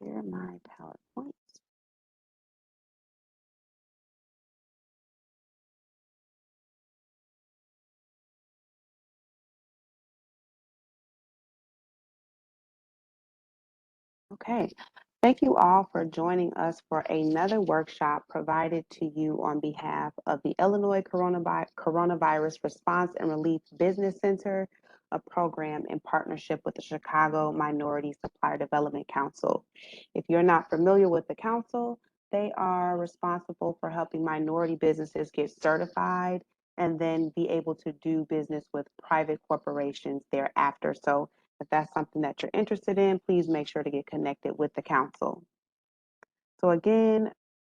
share my PowerPoint. Okay. Thank you all for joining us for another workshop provided to you on behalf of the Illinois Coronavirus Response and Relief Business Center, a program in partnership with the Chicago Minority Supplier Development Council. If you're not familiar with the council, they are responsible for helping minority businesses get certified and then be able to do business with private corporations thereafter. So if that's something that you're interested in, please make sure to get connected with the council. So again,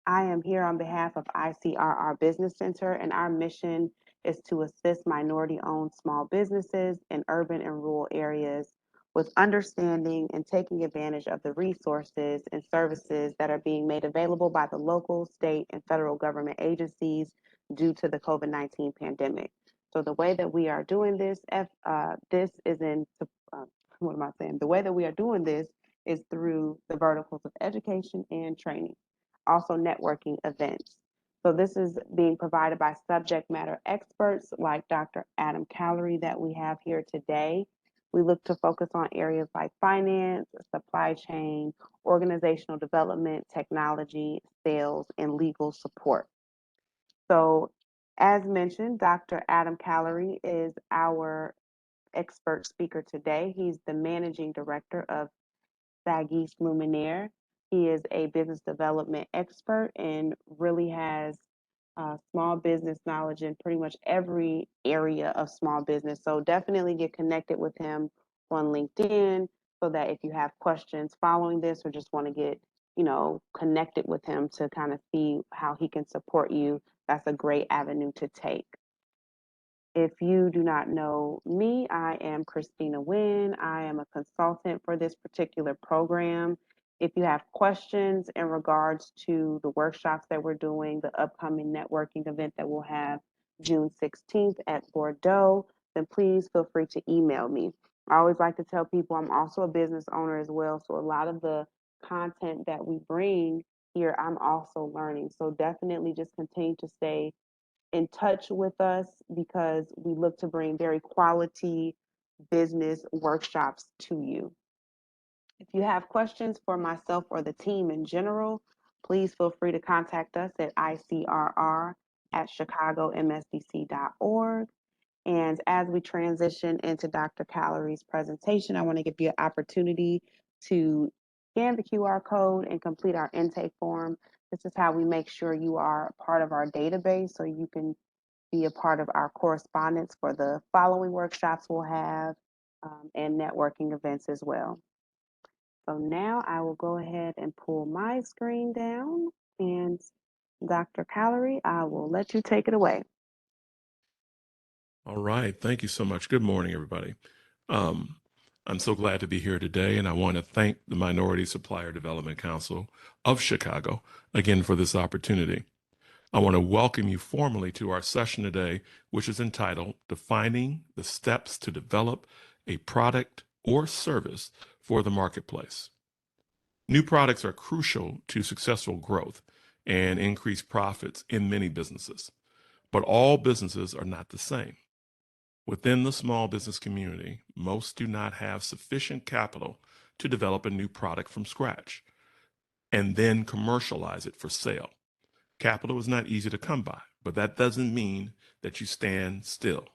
I am here on behalf of ICRR Business Center, and our mission is to assist minority-owned small businesses in urban and rural areas with understanding and taking advantage of the resources and services that are being made available by the local, state, and federal government agencies due to the COVID-19 pandemic. So the way that we are doing this, this is in, what am I saying? The way that we are doing this is through the verticals of education and training, also networking events. So this is being provided by subject matter experts like Dr. Adam Callery that we have here today. We look to focus on areas like finance, supply chain, organizational development, technology, sales, and legal support. So as mentioned, Dr. Adam Callery is our expert speaker today. He's the managing director of Sagis Luminaire. He is a business development expert and really has small business knowledge in pretty much every area of small business. So definitely get connected with him on LinkedIn so that if you have questions following this or just want to get, connected with him to kind of see how he can support you, that's a great avenue to take. If you do not know me, I am Christina Wynn. I am a consultant for this particular program. If you have questions in regards to the workshops that we're doing, the upcoming networking event that we'll have June 16th at Bordeaux, then please feel free to email me. I always like to tell people I'm also a business owner as well. So a lot of the content that we bring here, I'm also learning. So definitely just continue to stay in touch with us because we look to bring very quality business workshops to you. If you have questions for myself or the team in general, please feel free to contact us at icrr@chicagomsdc.org. And as we transition into Dr. Callery's presentation, I want to give you an opportunity to scan the QR code and complete our intake form. This is how we make sure you are part of our database so you can be a part of our correspondence for the following workshops we'll have and networking events as well. So now I will go ahead and pull my screen down, and Dr. Callery, I will let you take it away. All right. Thank you so much. Good morning, everybody. I'm so glad to be here today, and I want to thank the Minority Supplier Development Council of Chicago again for this opportunity. I want to welcome you formally to our session today, which is entitled Defining the Steps to Develop a Product or Service for the Marketplace. New products are crucial to successful growth and increased profits in many businesses, but all businesses are not the same. Within the small business community, most do not have sufficient capital to develop a new product from scratch and then commercialize it for sale. Capital is not easy to come by, but that doesn't mean that you stand still.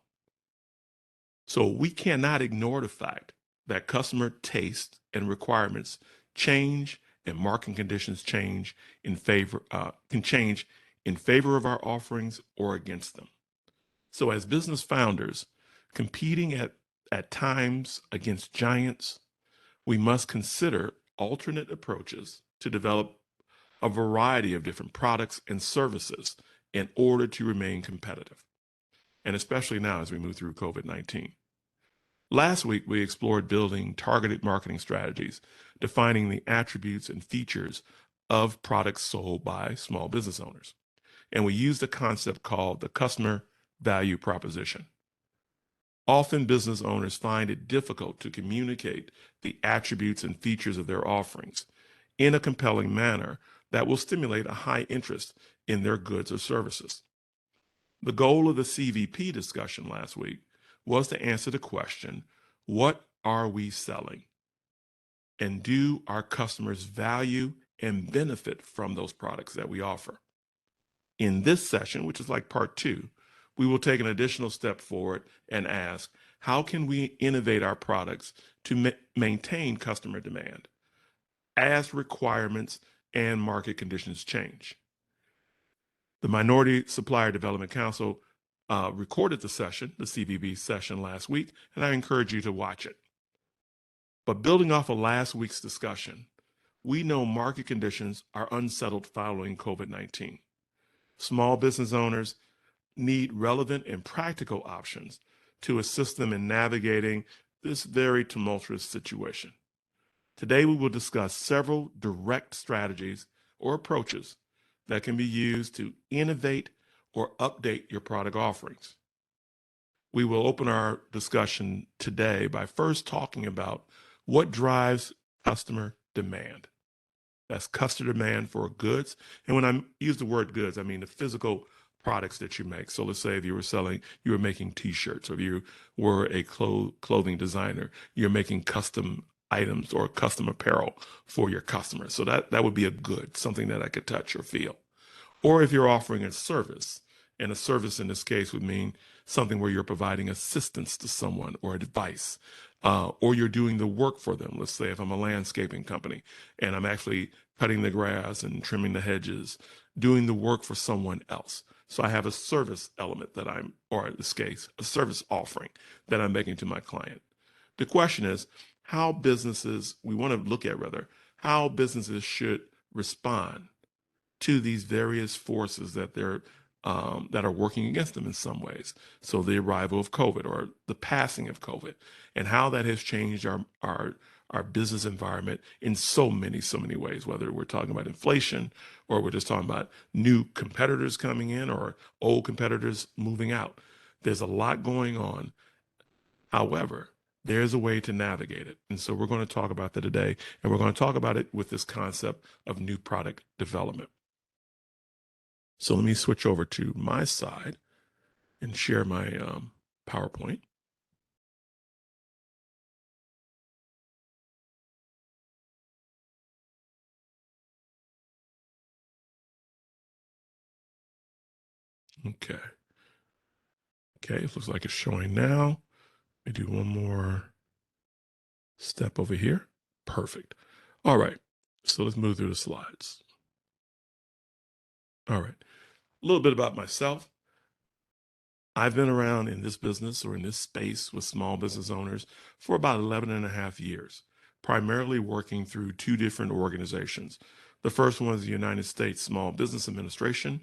So we cannot ignore the fact that customer tastes and requirements change and market conditions change can change in favor of our offerings or against them. So as business founders, competing at times against giants, we must consider alternate approaches to develop a variety of different products and services in order to remain competitive, and especially now as we move through COVID-19. Last week, we explored building targeted marketing strategies, defining the attributes and features of products sold by small business owners. And we used a concept called the customer value proposition. Often business owners find it difficult to communicate the attributes and features of their offerings, in a compelling manner that will stimulate a high interest in their goods or services. The goal of the CVP discussion last week was to answer the question, what are we selling? And do our customers value and benefit from those products that we offer? In this session, which is like part 2, we will take an additional step forward and ask, how can we innovate our products to maintain customer demand as requirements and market conditions change? The Minority Supplier Development Council recorded the session, the CVB session last week, and I encourage you to watch it. But building off of last week's discussion, we know market conditions are unsettled following COVID-19. Small business owners need relevant and practical options to assist them in navigating this very tumultuous situation. Today, we will discuss several direct strategies or approaches that can be used to innovate or update your product offerings. We will open our discussion today by first talking about what drives customer demand. That's customer demand for goods. And when I use the word goods, I mean the physical products that you make. So let's say if you were making t-shirts, or if you were a clothing designer, you're making custom items or custom apparel for your customers. So that would be a good, something that I could touch or feel. Or if you're offering a service, and a service in this case would mean something where you're providing assistance to someone or advice, or you're doing the work for them. Let's say if I'm a landscaping company and I'm actually cutting the grass and trimming the hedges, doing the work for someone else. So I have a service element or in this case, a service offering that I'm making to my client. The question is how businesses should respond to these various forces that are working against them in some ways. So the arrival of COVID or the passing of COVID, and how that has changed our business environment in so many ways, whether we're talking about inflation or we're just talking about new competitors coming in or old competitors moving out. There's a lot going on. However, there's a way to navigate it. And so we're going to talk about that today, and we're going to talk about it with this concept of new product development. So let me switch over to my side and share my PowerPoint. Okay. Okay, it looks like it's showing now. Let me do one more step over here. Perfect. All right. So let's move through the slides. All right. A little bit about myself. I've been around in this business or in this space with small business owners for about 11 and a half years, primarily working through 2 different organizations. The first one is the United States Small Business Administration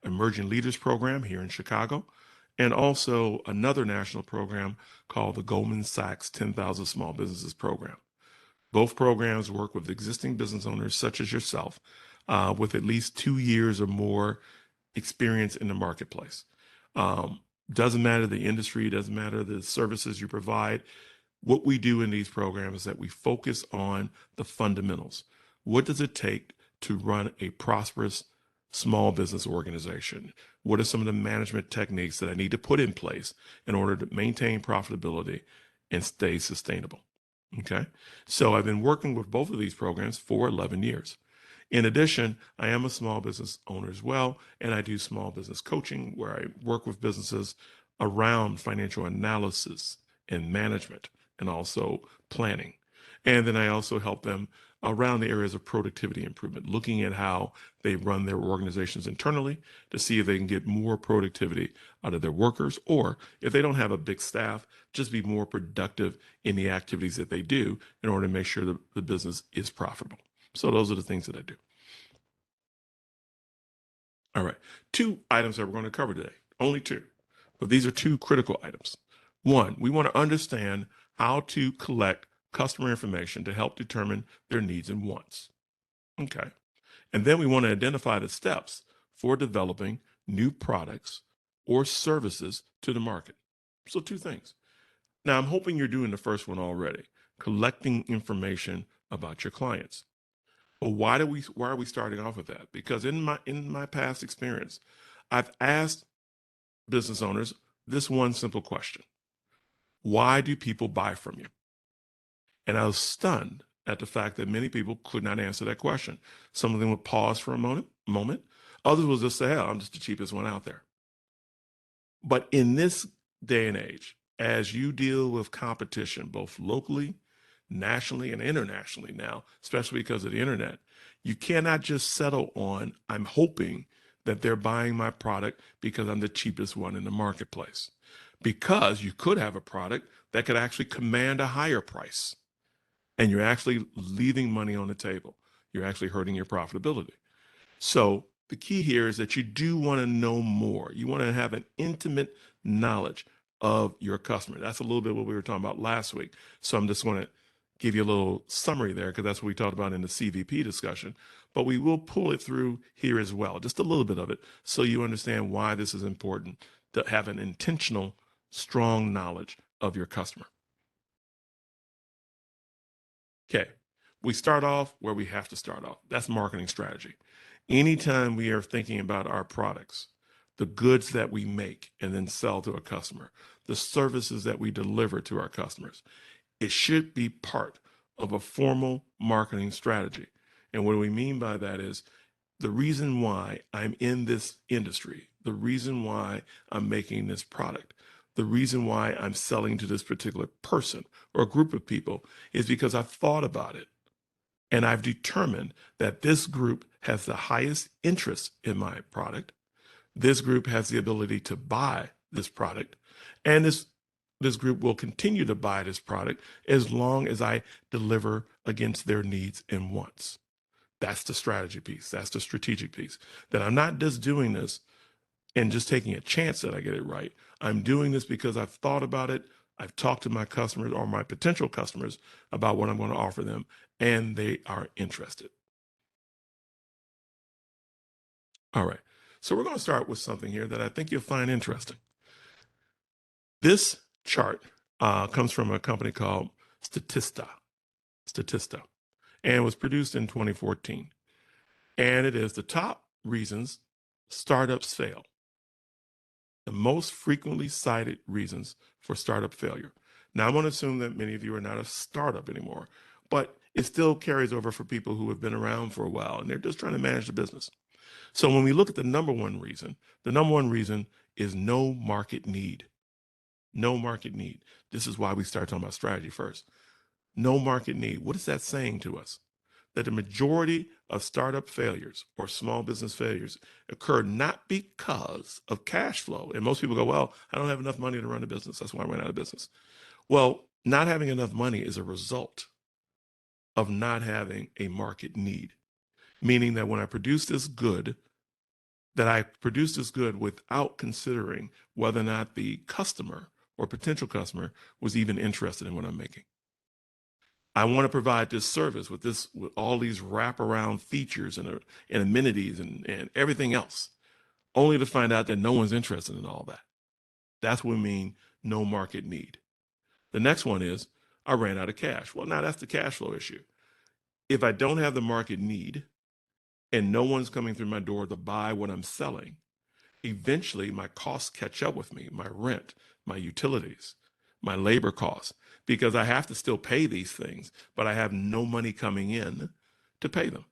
Emerging Leaders Program here in Chicago, and also another national program called the Goldman Sachs 10,000 Small Businesses Program. Both programs work with existing business owners such as yourself with at least 2 years or more experience in the marketplace. Doesn't matter the industry, doesn't matter the services you provide. What we do in these programs is that we focus on the fundamentals. What does it take to run a prosperous small business organization? What are some of the management techniques that I need to put in place in order to maintain profitability and stay sustainable? Okay. So I've been working with both of these programs for 11 years. In addition, I am a small business owner as well, and I do small business coaching where I work with businesses around financial analysis and management and also planning. And then I also help them around the areas of productivity improvement, looking at how they run their organizations internally to see if they can get more productivity out of their workers, or if they don't have a big staff, just be more productive in the activities that they do in order to make sure that the business is profitable. So those are the things that I do. All right. 2 items that we're going to cover today. Only 2. But these are 2 critical items. 1, we want to understand how to collect customer information to help determine their needs and wants. Okay. And then we want to identify the steps for developing new products or services to the market. So 2 things. Now, I'm hoping you're doing the first one already, collecting information about your clients. Well, why are we starting off with that? Because in my past experience, I've asked business owners this one simple question. Why do people buy from you? And I was stunned at the fact that many people could not answer that question. Some of them would pause for a moment. Others will just say, hell, I'm just the cheapest one out there. But in this day and age, as you deal with competition, both locally, nationally, and internationally now, especially because of the internet, you cannot just settle on, I'm hoping that they're buying my product because I'm the cheapest one in the marketplace. Because you could have a product that could actually command a higher price, and you're actually leaving money on the table. You're actually hurting your profitability. So the key here is that you do want to know more. You want to have an intimate knowledge of your customer. That's a little bit what we were talking about last week. So I'm just going to give you a little summary there because that's what we talked about in the CVP discussion. But we will pull it through here as well, just a little bit of it, so you understand why this is important to have an intentional, strong knowledge of your customer. Okay, we start off where we have to start off. That's marketing strategy. Anytime we are thinking about our products, the goods that we make and then sell to a customer, the services that we deliver to our customers, it should be part of a formal marketing strategy. And what we mean by that is the reason why I'm in this industry, the reason why I'm making this product, the reason why I'm selling to this particular person or group of people is because I've thought about it. And I've determined that this group has the highest interest in my product. This group has the ability to buy this product. And this group will continue to buy this product as long as I deliver against their needs and wants. That's the strategy piece. That's the strategic piece. That I'm not just doing this and just taking a chance that I get it right. I'm doing this because I've thought about it. I've talked to my customers or my potential customers about what I'm going to offer them, and they are interested. All right. So we're going to start with something here that I think you'll find interesting. This chart comes from a company called Statista, and was produced in 2014. And it is the top reasons startups fail. The most frequently cited reasons for startup failure. Now, I'm going to assume that many of you are not a startup anymore, but it still carries over for people who have been around for a while and they're just trying to manage the business. So when we look at the number one reason is no market need. No market need. This is why we start talking about strategy first. No market need. What is that saying to us? That the majority of startup failures or small business failures occur not because of cash flow. And most people go, well, I don't have enough money to run a business. That's why I went out of business. Well, not having enough money is a result of not having a market need, meaning that when I produce this good, that I produce this good without considering whether or not the customer or potential customer was even interested in what I'm making. I want to provide this service with all these wraparound features and amenities and everything else, only to find out that no one's interested in all that. That's what we mean no market need. The next one is I ran out of cash. Well, now that's the cash flow issue. If I don't have the market need and no one's coming through my door to buy what I'm selling, eventually my costs catch up with me, my rent, my utilities, my labor costs, because I have to still pay these things, but I have no money coming in to pay them.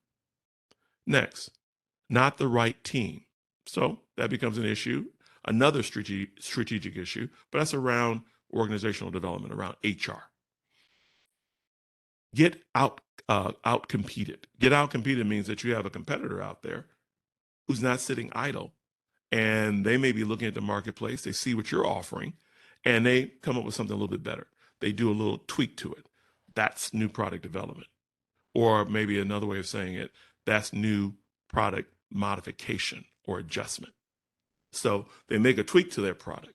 Next, not the right team. So that becomes an issue, another strategic issue, but that's around organizational development, around HR. Get out competed. Get out competed means that you have a competitor out there who's not sitting idle, and they may be looking at the marketplace. They see what you're offering, and they come up with something a little bit better. They do a little tweak to it. That's new product development. Or maybe another way of saying it, that's new product modification or adjustment. So they make a tweak to their product,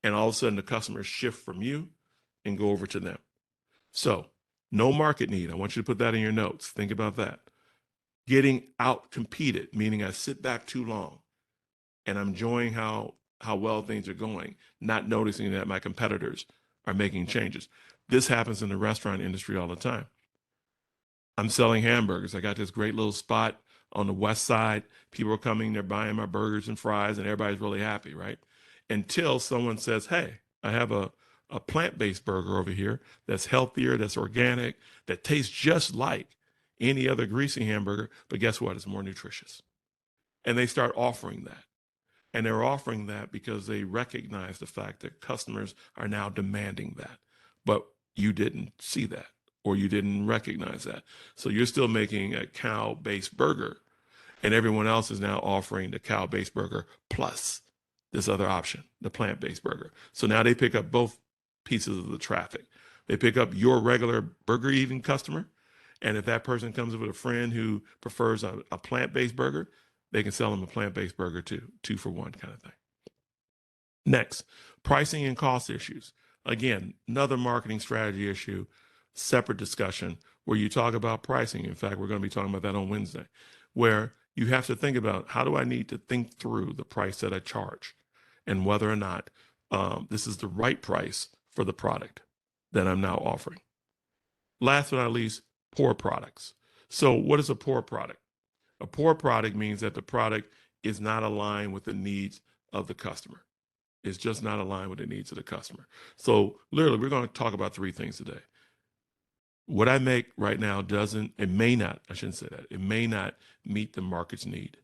and all of a sudden the customers shift from you and go over to them. So no market need. I want you to put that in your notes. Think about that. Getting out competed, meaning I sit back too long and I'm enjoying how well things are going, not noticing that my competitors are making changes. This happens in the restaurant industry all the time. I'm selling hamburgers. I got this great little spot on the west side. People are coming, they're buying my burgers and fries, and everybody's really happy, right? Until someone says, hey, I have a plant-based burger over here that's healthier, that's organic, that tastes just like any other greasy hamburger, but guess what? It's more nutritious. And they start offering that. And they're offering that because they recognize the fact that customers are now demanding that. But you didn't see that or you didn't recognize that. So you're still making a cow-based burger, and everyone else is now offering the cow-based burger plus this other option, the plant-based burger. So now they pick up both pieces of the traffic. They pick up your regular burger eating customer, and if that person comes with a friend who prefers a plant-based burger, they can sell them a plant-based burger too, 2-for-1 kind of thing. Next, pricing and cost issues. Again, another marketing strategy issue, separate discussion where you talk about pricing. In fact, we're going to be talking about that on Wednesday, where you have to think about how do I need to think through the price that I charge and whether or not this is the right price for the product that I'm now offering. Last but not least, poor products. So what is a poor product? A poor product means that the product is not aligned with the needs of the customer. It's just not aligned with the needs of the customer. So literally, we're going to talk about 3 things today. What I make right now it may not, I shouldn't say that, it may not meet the market's need.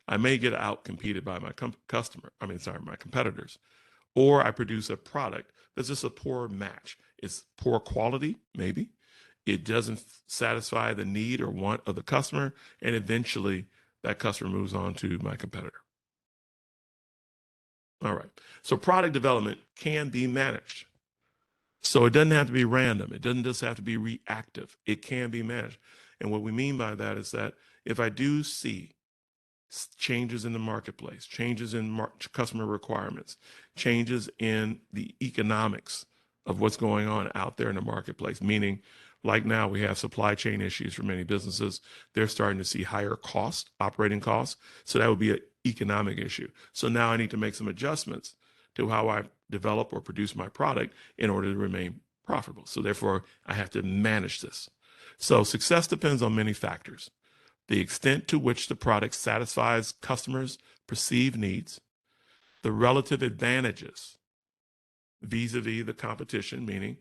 I may get out competed by my my competitors, or I produce a product that's just a poor match. It's poor quality, maybe. It doesn't satisfy the need or want of the customer, and eventually that customer moves on to my competitor. All right. So product development can be managed. So it doesn't have to be random. It doesn't just have to be reactive. It can be managed. And what we mean by that is that if I do see changes in the marketplace, changes in customer requirements, changes in the economics of what's going on out there in the marketplace, meaning like now we have supply chain issues for many businesses. They're starting to see higher costs, operating costs. So that would be an economic issue. So now I need to make some adjustments to how I develop or produce my product in order to remain profitable. So therefore, I have to manage this. So success depends on many factors: the extent to which the product satisfies customers' perceived needs, the relative advantages vis-a-vis the competition, meaning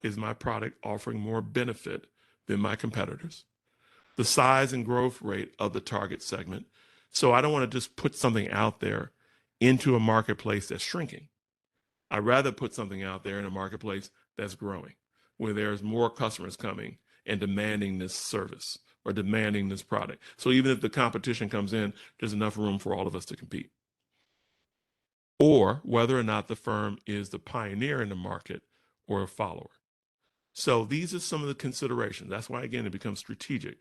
is my product offering more benefit than my competitors, the size and growth rate of the target segment. So I don't want to just put something out there into a marketplace that's shrinking. I'd rather put something out there in a marketplace that's growing, where there's more customers coming and demanding this service or demanding this product. So even if the competition comes in, there's enough room for all of us to compete. Or whether or not the firm is the pioneer in the market or a follower. So these are some of the considerations. That's why, again, it becomes strategic.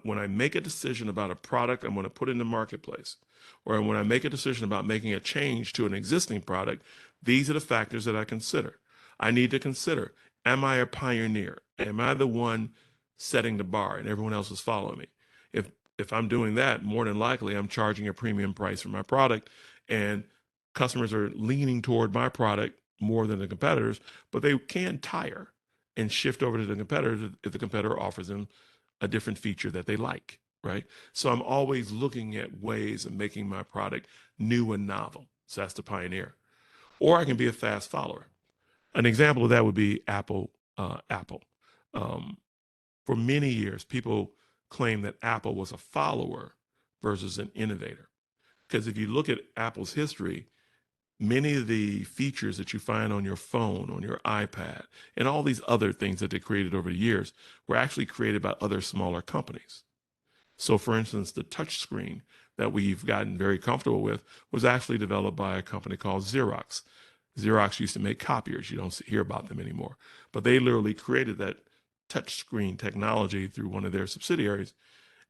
When I make a decision about a product I'm going to put in the marketplace, or when I make a decision about making a change to an existing product, these are the factors that I consider. I need to consider, am I a pioneer? Am I the one setting the bar and everyone else is following me? If I'm doing that, more than likely I'm charging a premium price for my product, and customers are leaning toward my product more than the competitors, but they can tire and shift over to the competitor if the competitor offers them a different feature that they like, right? So I'm always looking at ways of making my product new and novel. So that's the pioneer. Or I can be a fast follower. An example of that would be Apple. For many years, people claimed that Apple was a follower versus an innovator. Because if you look at Apple's history, many of the features that you find on your phone, on your iPad, and all these other things that they created over the years were actually created by other smaller companies. So for instance, the touch screen that we've gotten very comfortable with was actually developed by a company called Xerox. Xerox used to make copiers. You don't hear about them anymore. But they literally created that touch screen technology through one of their subsidiaries.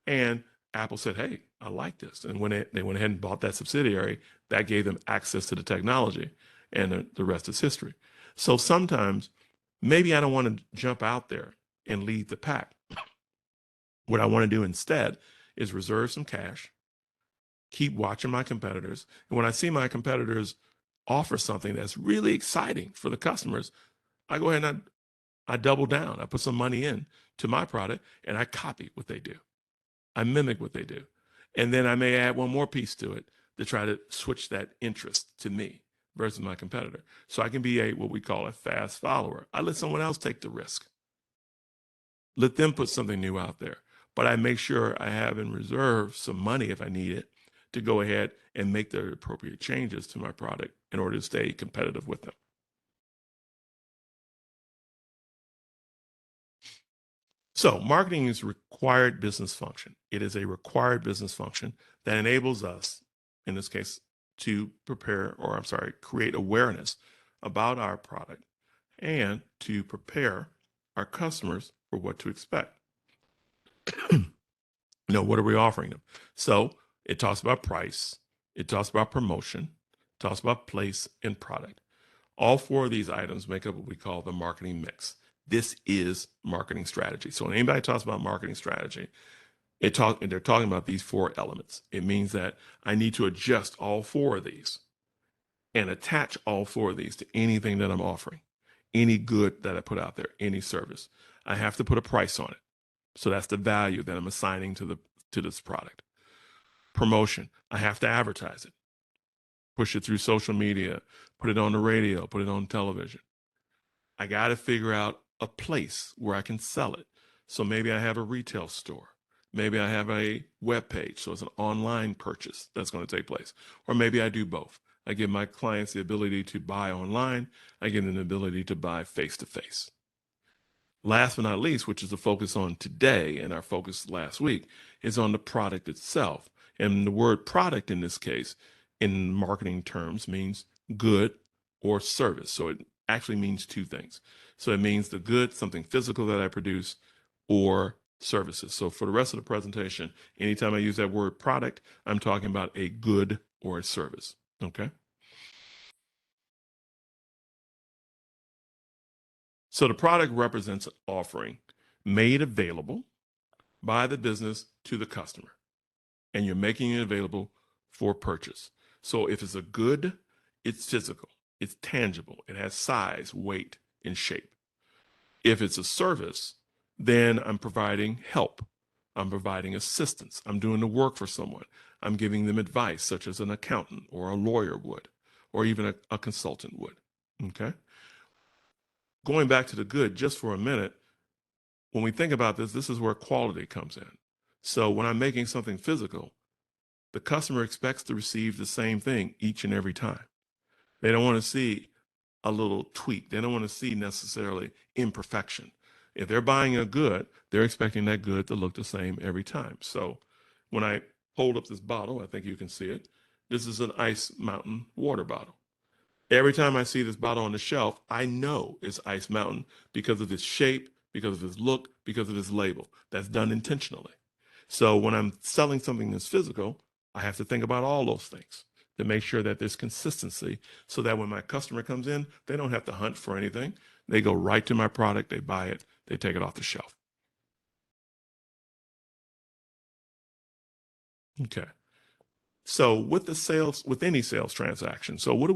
And Apple said, hey, I like this. And when they went ahead and bought that subsidiary, that gave them access to the technology. And the rest is history. So sometimes maybe I don't want to jump out there and lead the pack. What I want to do instead is reserve some cash, keep watching my competitors. And when I see my competitors offer something that's really exciting for the customers, I go ahead and I double down. I put some money in to my product and I copy what they do. I mimic what they do. And then I may add one more piece to it to try to switch that interest to me versus my competitor. So I can be what we call a fast follower. I let someone else take the risk. Let them put something new out there. But I make sure I have in reserve some money if I need it to go ahead and make the appropriate changes to my product in order to stay competitive with them. So marketing is a required business function. It is a required business function that enables us, in this case, to create awareness about our product and to prepare our customers for what to expect. What are we offering them? So it talks about price, it talks about promotion, it talks about place and product. All four of these items make up what we call the marketing mix. This is marketing strategy. So when anybody talks about marketing strategy, they're talking about these four elements. It means that I need to adjust all four of these and attach all four of these to anything that I'm offering, any good that I put out there, any service. I have to put a price on it. So that's the value that I'm assigning to this product. Promotion, I have to advertise it, push it through social media, put it on the radio, put it on television. I got to figure out a place where I can sell it. So maybe I have a retail store. Maybe I have a web page. So it's an online purchase that's going to take place. Or maybe I do both. I give my clients the ability to buy online. I give them the ability to buy face-to-face. Last but not least, which is the focus on today and our focus last week, is on the product itself. And the word product in this case, in marketing terms, means good or service. So it actually means two things. So it means the good, something physical that I produce, or services. So for the rest of the presentation, anytime I use that word product, I'm talking about a good or a service. Okay. So the product represents an offering made available by the business to the customer, and you're making it available for purchase. So if it's a good, it's physical, it's tangible, it has size, weight, and shape. If it's a service, then I'm providing help. I'm providing assistance. I'm doing the work for someone. I'm giving them advice, such as an accountant or a lawyer would, or even a consultant would. Okay. Going back to the good just for a minute, when we think about this, this is where quality comes in. So when I'm making something physical, the customer expects to receive the same thing each and every time. They don't want to see a little tweak. They don't want to see necessarily imperfection. If they're buying a good, they're expecting that good to look the same every time. So when I hold up this bottle, I think you can see it. This is an Ice Mountain water bottle. Every time I see this bottle on the shelf, I know it's Ice Mountain because of its shape, because of its look, because of its label. That's done intentionally. So when I'm selling something that's physical, I have to think about all those things to make sure that there's consistency so that when my customer comes in, they don't have to hunt for anything. They go right to my product, they buy it, they take it off the shelf. Okay. So with any sales transaction, so why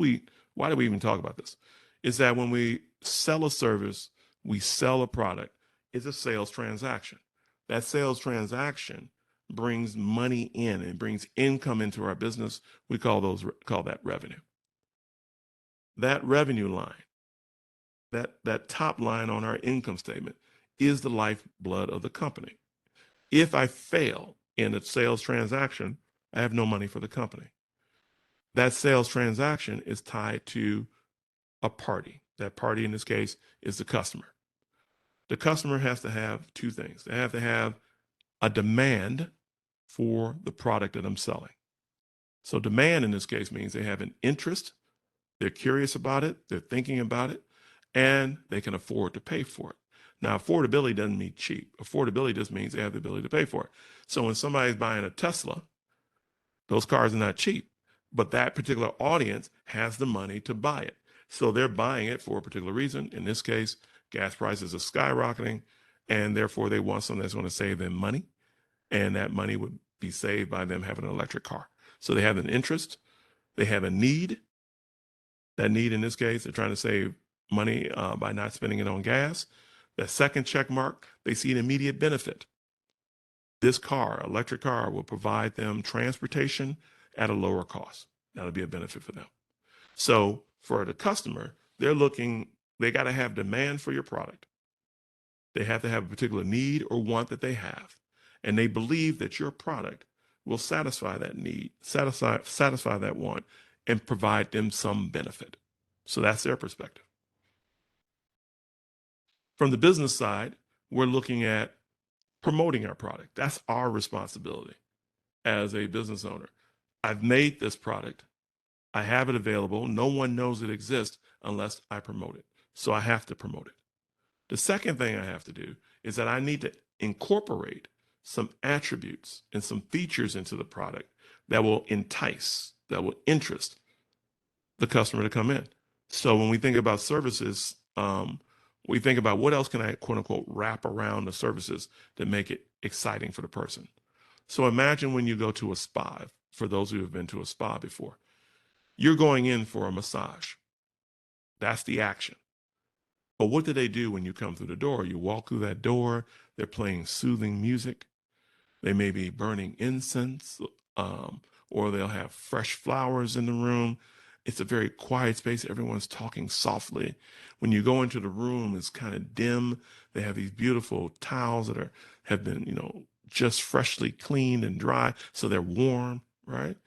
do we even talk about this? Is that when we sell a service, we sell a product, it's a sales transaction. That sales transaction brings money in and brings income into our business. We call that revenue. That revenue line, that top line on our income statement is the lifeblood of the company. If I fail in a sales transaction, I have no money for the company. That sales transaction is tied to a party. That party in this case is the customer. The customer has to have two things. They have to have a demand for the product that I'm selling. So demand in this case means they have an interest, they're curious about it, they're thinking about it, and they can afford to pay for it. Now, affordability doesn't mean cheap. Affordability just means they have the ability to pay for it. So when somebody's buying a Tesla, those cars are not cheap, but that particular audience has the money to buy it. So they're buying it for a particular reason. In this case, gas prices are skyrocketing, and therefore they want something that's going to save them money, and that money would be saved by them having an electric car. So they have an interest, they have a need. That need in this case, they're trying to save money by not spending it on gas, That second check mark, they see an immediate benefit. This car, electric car, will provide them transportation at a lower cost. That'll be a benefit for them. So for the customer, they got to have demand for your product. They have to have a particular need or want that they have. And they believe that your product will satisfy that need, satisfy that want, and provide them some benefit. So that's their perspective. From the business side, we're looking at promoting our product. That's our responsibility as a business owner. I've made this product. I have it available. No one knows it exists unless I promote it. So I have to promote it. The second thing I have to do is that I need to incorporate some attributes and some features into the product that will entice, that will interest the customer to come in. So when we think about services, we think about what else can I, quote unquote, wrap around the services to make it exciting for the person. So imagine when you go to a spa, for those who have been to a spa before, you're going in for a massage. That's the action. But what do they do when you come through the door? You walk through that door, they're playing soothing music. They may be burning incense, or they'll have fresh flowers in the room. It's a very quiet space. Everyone's talking softly. When you go into the room, it's kind of dim. They have these beautiful towels that have been, just freshly cleaned and dry, so they're warm, right?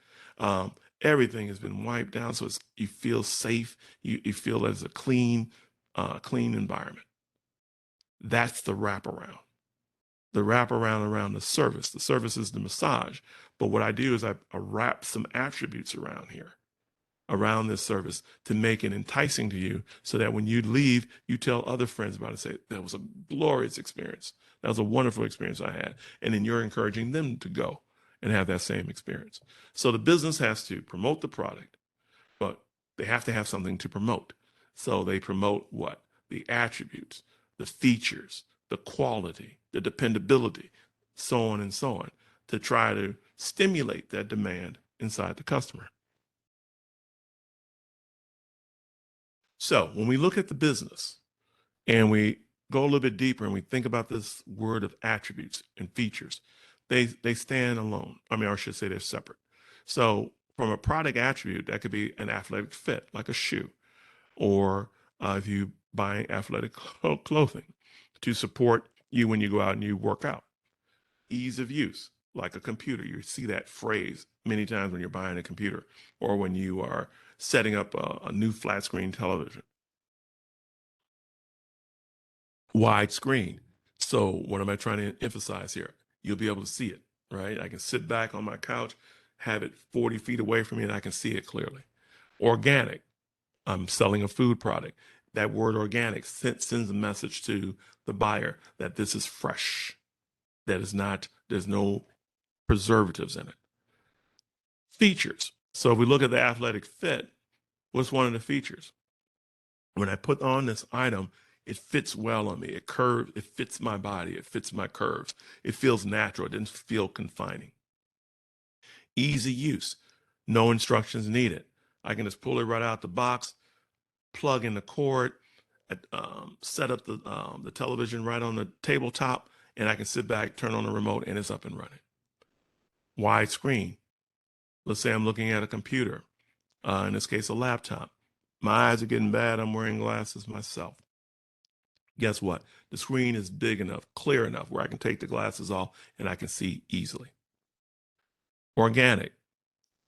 Everything has been wiped down, so you feel safe. You feel that it's a clean environment. That's the wraparound. The wraparound around the service. The service is the massage. But what I do is I wrap some attributes around here, around this service, to make it enticing to you so that when you leave, you tell other friends about it. Say, that was a glorious experience. That was a wonderful experience I had. And then you're encouraging them to go and have that same experience. So the business has to promote the product, but they have to have something to promote. So they promote what? The attributes, the features, the quality, the dependability, so on and so on, to try to stimulate that demand inside the customer. So when we look at the business and we go a little bit deeper and we think about this word of attributes and features, they stand alone. Or I should say they're separate. So from a product attribute, that could be an athletic fit, like a shoe, or if you buy athletic clothing to support you when you go out and you work out. Ease of use, like a computer. You see that phrase many times when you're buying a computer or when you are setting up a new flat screen television. Wide screen. So what am I trying to emphasize here? You'll be able to see it, right? I can sit back on my couch, have it 40 feet away from me, and I can see it clearly. Organic. I'm selling a food product. That word organic sends a message to the buyer that this is fresh. There's no preservatives in it. Features. So if we look at the athletic fit, what's one of the features? When I put on this item, it fits well on me. It curves, it fits my body, it fits my curves. It feels natural, it didn't feel confining. Easy use, no instructions needed. I can just pull it right out the box, plug in the cord, set up the television right on the tabletop, and I can sit back, turn on the remote, and it's up and running. Wide screen. Let's say I'm looking at a computer, in this case, a laptop. My eyes are getting bad. I'm wearing glasses myself. Guess what? The screen is big enough, clear enough where I can take the glasses off and I can see easily. Organic.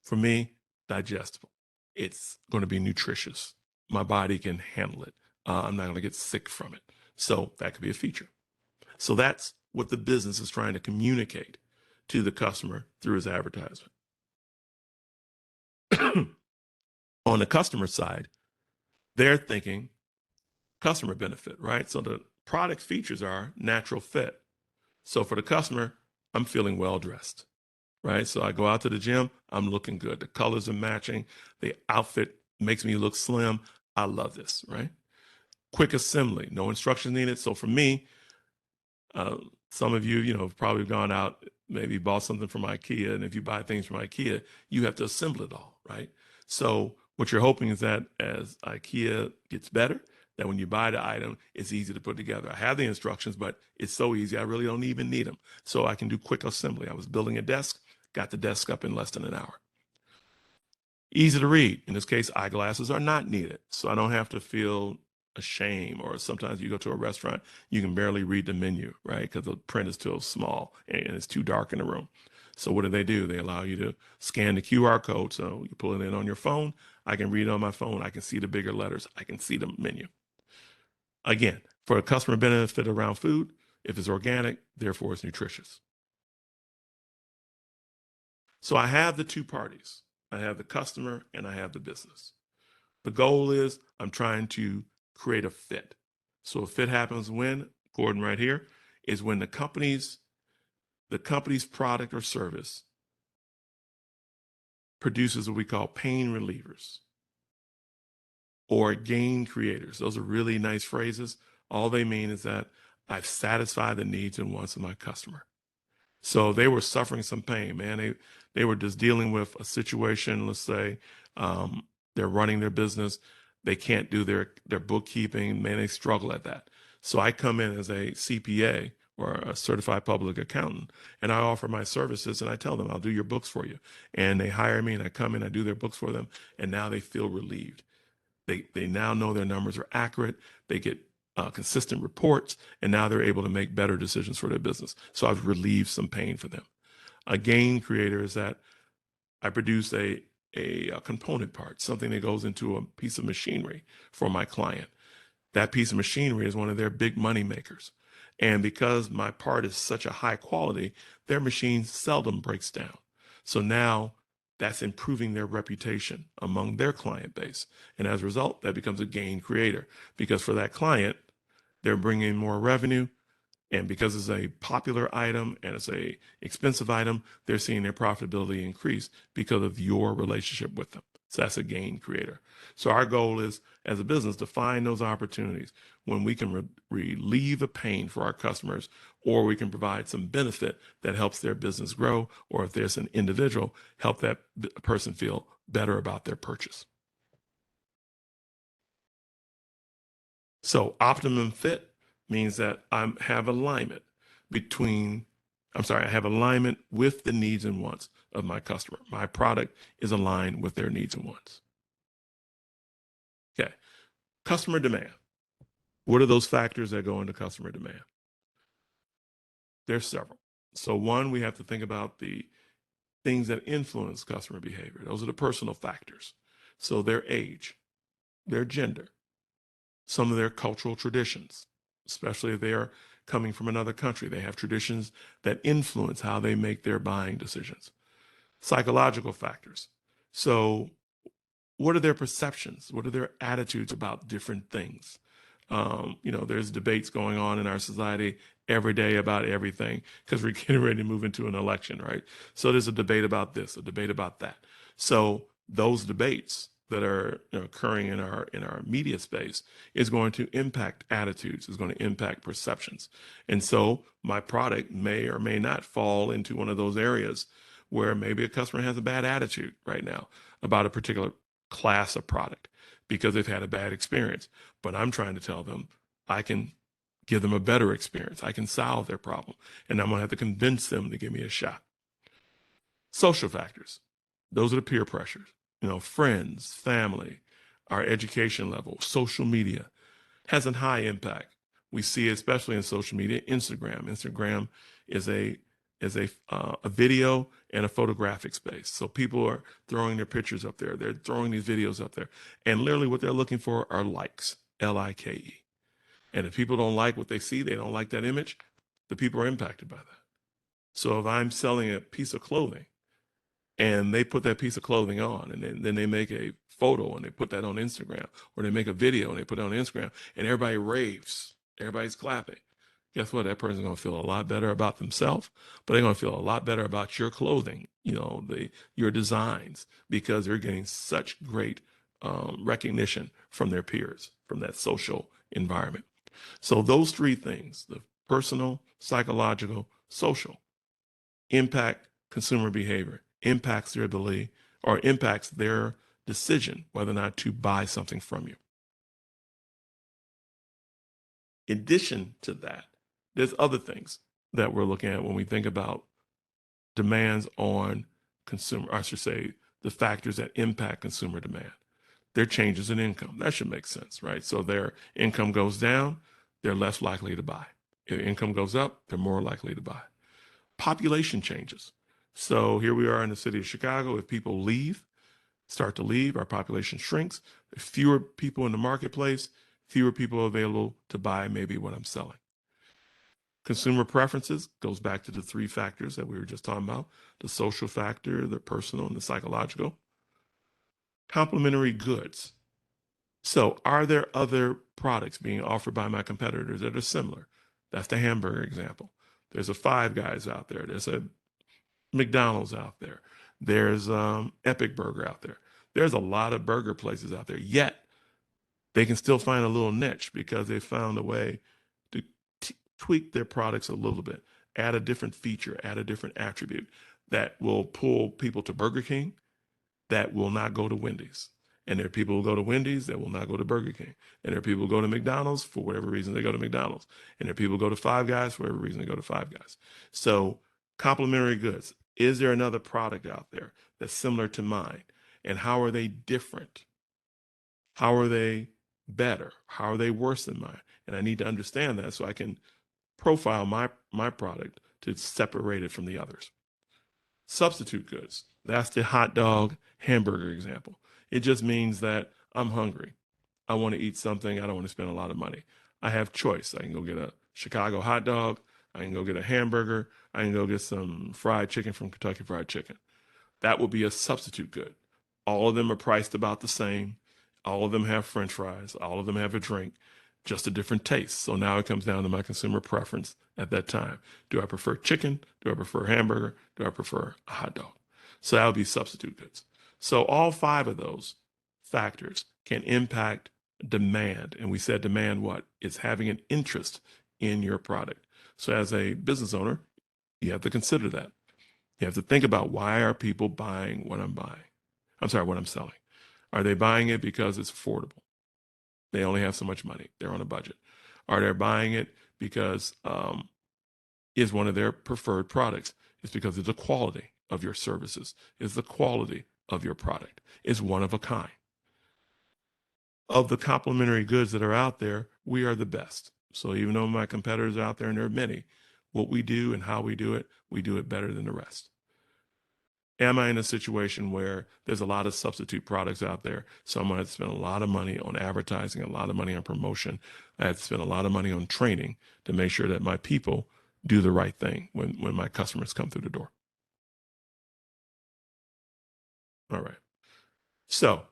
For me, digestible. It's going to be nutritious. My body can handle it. I'm not going to get sick from it. So that could be a feature. So that's what the business is trying to communicate to the customer through his advertisement. On the customer side, they're thinking customer benefit, right? So the product features are natural fit. So for the customer, I'm feeling well dressed, right? So I go out to the gym, I'm looking good. The colors are matching. The outfit makes me look slim. I love this, right? Quick assembly, no instructions needed. So for me, some of you, have probably gone out, maybe bought something from IKEA. And if you buy things from IKEA, you have to assemble it all, right? So what you're hoping is that as IKEA gets better, that when you buy the item, it's easy to put together. I have the instructions, but it's so easy, I really don't even need them. So I can do quick assembly. I was building a desk, got the desk up in less than an hour. Easy to read. In this case, eyeglasses are not needed. So I don't have to feel ashamed, or sometimes you go to a restaurant, you can barely read the menu, right? Because the print is too small and it's too dark in the room. So what do? They allow you to scan the QR code. So you pull it in on your phone. I can read it on my phone. I can see the bigger letters. I can see the menu. Again, for a customer benefit around food, if it's organic, therefore it's nutritious. So I have the two parties. I have the customer and I have the business. The goal is I'm trying to create a fit. So a fit happens when, Gordon right here, is when the company's product or service produces what we call pain relievers or gain creators. Those are really nice phrases. All they mean is that I've satisfied the needs and wants of my customer. So they were suffering some pain, man. They were just dealing with a situation. Let's say they're running their business, they can't do their bookkeeping. Man, they struggle at that. So I come in as a CPA or a certified public accountant, and I offer my services, and I tell them I'll do your books for you. And they hire me, and I come in, I do their books for them, and now they feel relieved. They now know their numbers are accurate. They get consistent reports, and now they're able to make better decisions for their business. So I've relieved some pain for them. A gain creator is that I produce a component part, something that goes into a piece of machinery for my client. That piece of machinery is one of their big money makers. And because my part is such a high quality, their machine seldom breaks down. So now that's improving their reputation among their client base. And as a result, that becomes a gain creator, because for that client, they're bringing in more revenue. And because it's a popular item and it's a expensive item, they're seeing their profitability increase because of your relationship with them. So that's a gain creator. So our goal is, as a business, to find those opportunities when we can relieve the pain for our customers, or we can provide some benefit that helps their business grow, or if there's an individual, help that person feel better about their purchase. So optimum fit means that I have alignment with the needs and wants of my customer. My product is aligned with their needs and wants. Okay. Customer demand. What are those factors that go into customer demand? There's several. So one, we have to think about the things that influence customer behavior. Those are the personal factors. So their age, their gender, some of their cultural traditions, especially if they are coming from another country. They have traditions that influence how they make their buying decisions. Psychological factors. So what are their perceptions? What are their attitudes about different things? There's debates going on in our society every day about everything, because we're getting ready to move into an election, right? So there's a debate about this, a debate about that. So those debates that are occurring in our media space is going to impact attitudes, is going to impact perceptions. And so my product may or may not fall into one of those areas where maybe a customer has a bad attitude right now about a particular class of product because they've had a bad experience. But I'm trying to tell them I can give them a better experience. I can solve their problem. And I'm going to have to convince them to give me a shot. Social factors. Those are the peer pressures. Friends, family, our education level, social media has a high impact. We see it especially in social media. Instagram. Instagram is a video and a photographic space. So people are throwing their pictures up there. They're throwing these videos up there. And literally what they're looking for are likes, L-I-K-E. And if people don't like what they see, they don't like that image, the people are impacted by that. So if I'm selling a piece of clothing and they put that piece of clothing on, and then they make a photo and they put that on Instagram, or they make a video and they put it on Instagram, and everybody raves, everybody's clapping, guess what? That person's going to feel a lot better about themselves, but they're going to feel a lot better about your clothing, your designs, because they're getting such great recognition from their peers, from that social environment. So those three things, the personal, psychological, social, impact consumer behavior, impacts their ability or impacts their decision whether or not to buy something from you. In addition to that, there's other things that we're looking at when we think about demands on consumer, I should say, the factors that impact consumer demand. Their changes in income. That should make sense, right? So their income goes down, they're less likely to buy. If income goes up, they're more likely to buy. Population changes. So here we are in the city of Chicago. If people start to leave, our population shrinks. There's fewer people in the marketplace, fewer people available to buy maybe what I'm selling. Consumer preferences goes back to the three factors that we were just talking about, the social factor, the personal, and the psychological. Complementary goods. So are there other products being offered by my competitors that are similar? That's the hamburger example. There's a Five Guys out there. There's a McDonald's out there. There's Epic Burger out there. There's a lot of burger places out there, yet they can still find a little niche because they found a way to tweak their products a little bit, add a different feature, add a different attribute that will pull people to Burger King that will not go to Wendy's. And there are people who go to Wendy's that will not go to Burger King. And there are people who go to McDonald's for whatever reason they go to McDonald's. And there are people who go to Five Guys for whatever reason they go to Five Guys. So complementary goods. Is there another product out there that's similar to mine? And how are they different? How are they better? How are they worse than mine? And I need to understand that so I can profile my product to separate it from the others. Substitute goods. That's the hot dog hamburger example. It just means that I'm hungry. I want to eat something. I don't want to spend a lot of money. I have choice. I can go get a Chicago hot dog. I can go get a hamburger. I can go get some fried chicken from Kentucky Fried Chicken. That would be a substitute good. All of them are priced about the same. All of them have French fries. All of them have a drink, just a different taste. So now it comes down to my consumer preference at that time. Do I prefer chicken? Do I prefer hamburger? Do I prefer a hot dog? So that would be substitute goods. So all five of those factors can impact demand. And we said demand what? It's having an interest in your product. So as a business owner, you have to consider that. You have to think about, why are people buying what I'm buying? I'm sorry, what I'm selling. Are they buying it because it's affordable? They only have so much money. They're on a budget. Are they buying it because is one of their preferred products? It's because of the quality of your services. It's the quality of your product. It's one of a kind. Of the complementary goods that are out there, we are the best. So even though my competitors are out there, and there are many, what we do and how we do it better than the rest. Am I in a situation where there's a lot of substitute products out there? So I'm going to spend a lot of money on advertising, a lot of money on promotion. I have to spend a lot of money on training to make sure that my people do the right thing when my customers come through the door. All right. So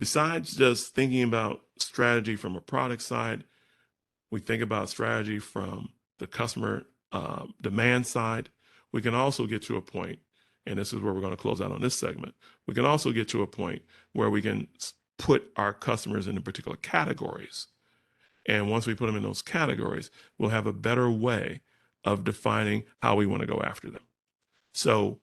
besides just thinking about strategy from a product side, we think about strategy from the customer demand side. We can also get to a point, and this is where we're going to close out on this segment. We can also get to a point where we can put our customers into particular categories. And once we put them in those categories, we'll have a better way of defining how we want to go after them. So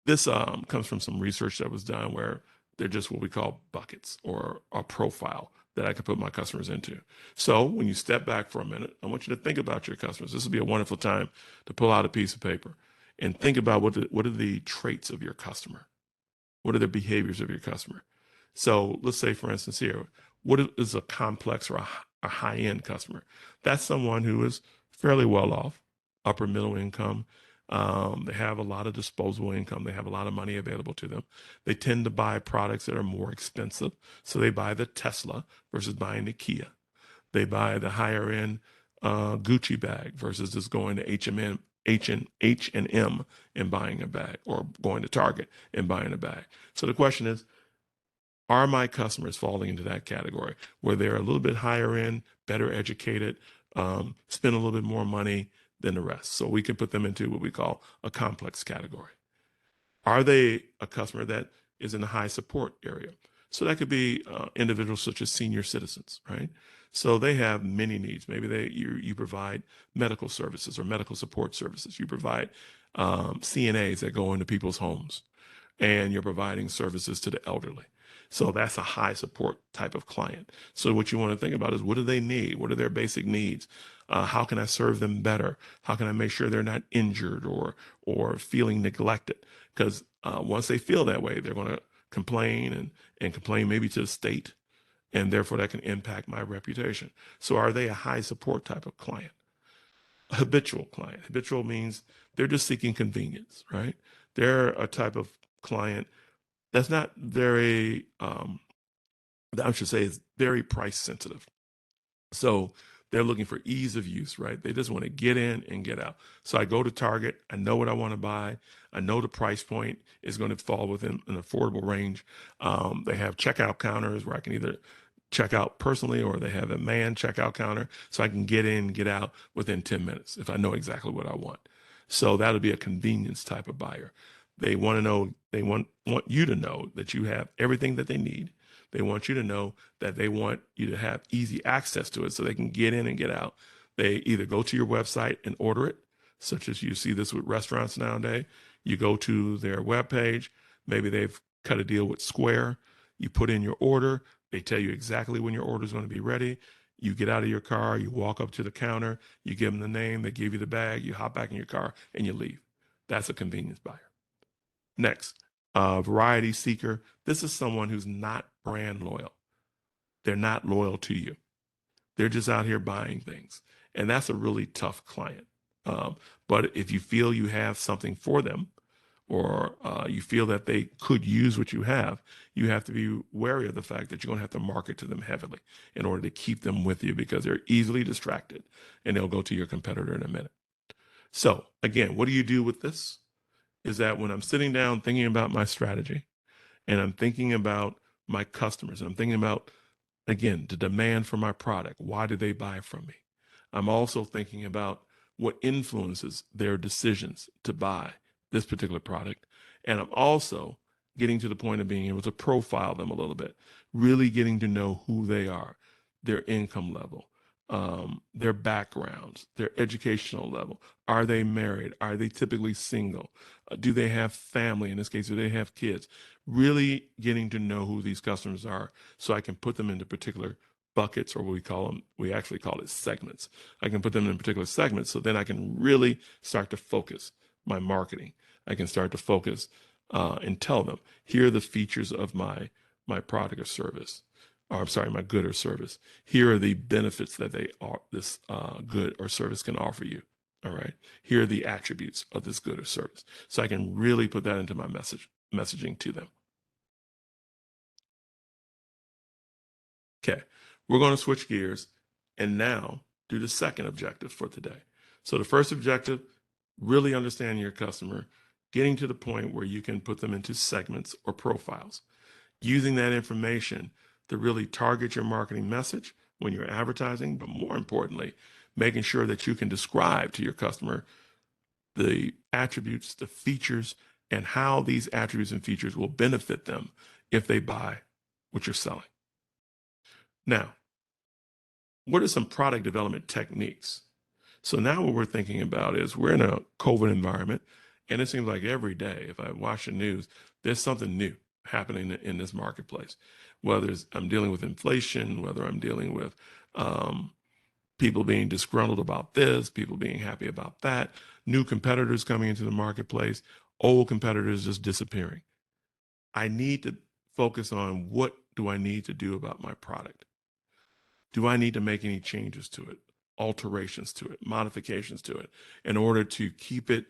this comes from some research that was done where they're just what we call buckets, or a profile that I can put my customers into. So when you step back for a minute, I want you to think about your customers. This would be a wonderful time to pull out a piece of paper and think about what are the traits of your customer? What are the behaviors of your customer? So let's say, for instance, here, what is a complex or a high-end customer? That's someone who is fairly well off, upper middle income. They have a lot of disposable income. They have a lot of money available to them. They tend to buy products that are more expensive. So they buy the Tesla versus buying the Kia. They buy the higher end Gucci bag versus just going to H&M and buying a bag, or going to Target and buying a bag. So the question is, are my customers falling into that category where they're a little bit higher end, better educated, spend a little bit more money than the rest? So we can put them into what we call a complex category. Are they a customer that is in the high support area? So that could be individuals such as senior citizens, right? So they have many needs. Maybe you provide medical services or medical support services. You provide CNAs that go into people's homes, and you're providing services to the elderly. So that's a high support type of client. So what you want to think about is, what do they need? What are their basic needs? How can I serve them better? How can I make sure they're not injured or feeling neglected? Because once they feel that way, they're going to complain and complain maybe to the state, and therefore that can impact my reputation. So are they a high support type of client? A habitual client. Habitual means they're just seeking convenience, right? They're a type of client that's not very, I should say, is very price sensitive. So they're looking for ease of use, right? They just want to get in and get out. So I go to Target. I know what I want to buy. I know the price point is going to fall within an affordable range. They have checkout counters where I can either check out personally, or they have a man checkout counter, so I can get in, get out within 10 minutes if I know exactly what I want. So that'll be a convenience type of buyer. They want to know, they want you to know that you have everything that they need. They want you to know that they want you to have easy access to it so they can get in and get out. They either go to your website and order it, such as you see this with restaurants nowadays. You go to their webpage, maybe they've cut a deal with Square. You put in your order, they tell you exactly when your order is going to be ready. You get out of your car, you walk up to the counter, you give them the name, they give you the bag, you hop back in your car, and you leave. That's a convenience buyer. Next, variety seeker. This is someone who's not brand loyal. They're not loyal to you. They're just out here buying things. And that's a really tough client. But if you feel you have something for them, or you feel that they could use what you have to be wary of the fact that you're going to have to market to them heavily in order to keep them with you, because they're easily distracted and they'll go to your competitor in a minute. So again, what do you do with this? Is that when I'm sitting down thinking about my strategy, and I'm thinking about my customers, and I'm thinking about, again, the demand for my product, why do they buy from me? I'm also thinking about what influences their decisions to buy this particular product. And I'm also getting to the point of being able to profile them a little bit, really getting to know who they are, their income level, their backgrounds, their educational level. Are they married? Are they typically single? Do they have family? In this case, do they have kids? Really getting to know who these customers are so I can put them into particular buckets, or what we call them, we actually call it segments. I can put them in particular segments, so then I can really start to focus my marketing. I can start to focus and tell them, here are the features of my product or service. Or, I'm sorry, my good or service. Here are the benefits that this good or service can offer you. All right. Here are the attributes of this good or service. So I can really put that into my messaging to them. Okay, we're going to switch gears and now do the second objective for today. So the first objective, really understanding your customer, getting to the point where you can put them into segments or profiles, using that information to really target your marketing message when you're advertising, but more importantly, making sure that you can describe to your customer the attributes, the features, and how these attributes and features will benefit them if they buy what you're selling. Now, what are some product development techniques? So now what we're thinking about is, we're in a COVID environment, and it seems like every day, if I watch the news, there's something new happening in this marketplace. Whether I'm dealing with inflation, whether I'm dealing with people being disgruntled about this, people being happy about that, new competitors coming into the marketplace, old competitors just disappearing. I need to focus on, what do I need to do about my product? Do I need to make any changes to it, alterations to it, modifications to it, in order to keep it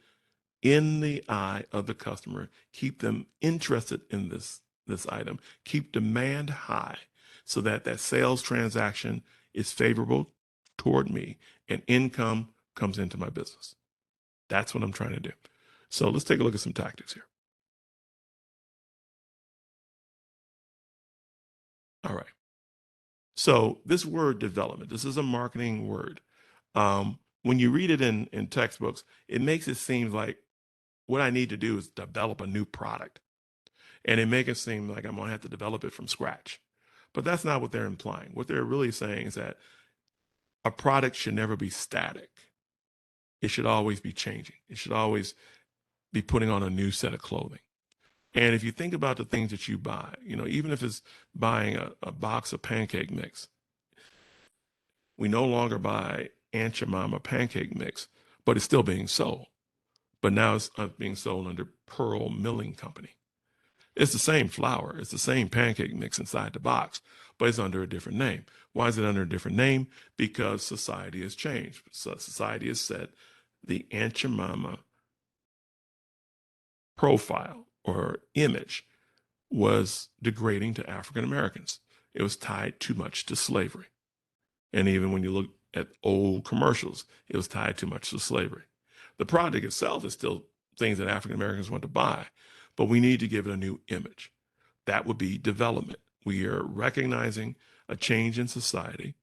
in the eye of the customer, keep them interested in this item, keep demand high, so that that sales transaction is favorable toward me and income comes into my business? That's what I'm trying to do. So let's take a look at some tactics here. All right. So this word development, this is a marketing word. When you read it in textbooks, it makes it seem like what I need to do is develop a new product. And it makes it seem like I'm going to have to develop it from scratch. But that's not what they're implying. What they're really saying is that a product should never be static. It should always be changing. It should always be putting on a new set of clothing. And if you think about the things that you buy, even if it's buying a box of pancake mix, we no longer buy Aunt Jemima pancake mix, but it's still being sold. But now it's being sold under Pearl Milling Company. It's the same flour, it's the same pancake mix inside the box, but it's under a different name. Why is it under a different name? Because society has changed. So society has set the Aunt Jemima profile or image was degrading to African Americans. It was tied too much to slavery. And even when you look at old commercials, it was tied too much to slavery. The product itself is still things that African Americans want to buy, but we need to give it a new image. That would be development. We are recognizing a change in society.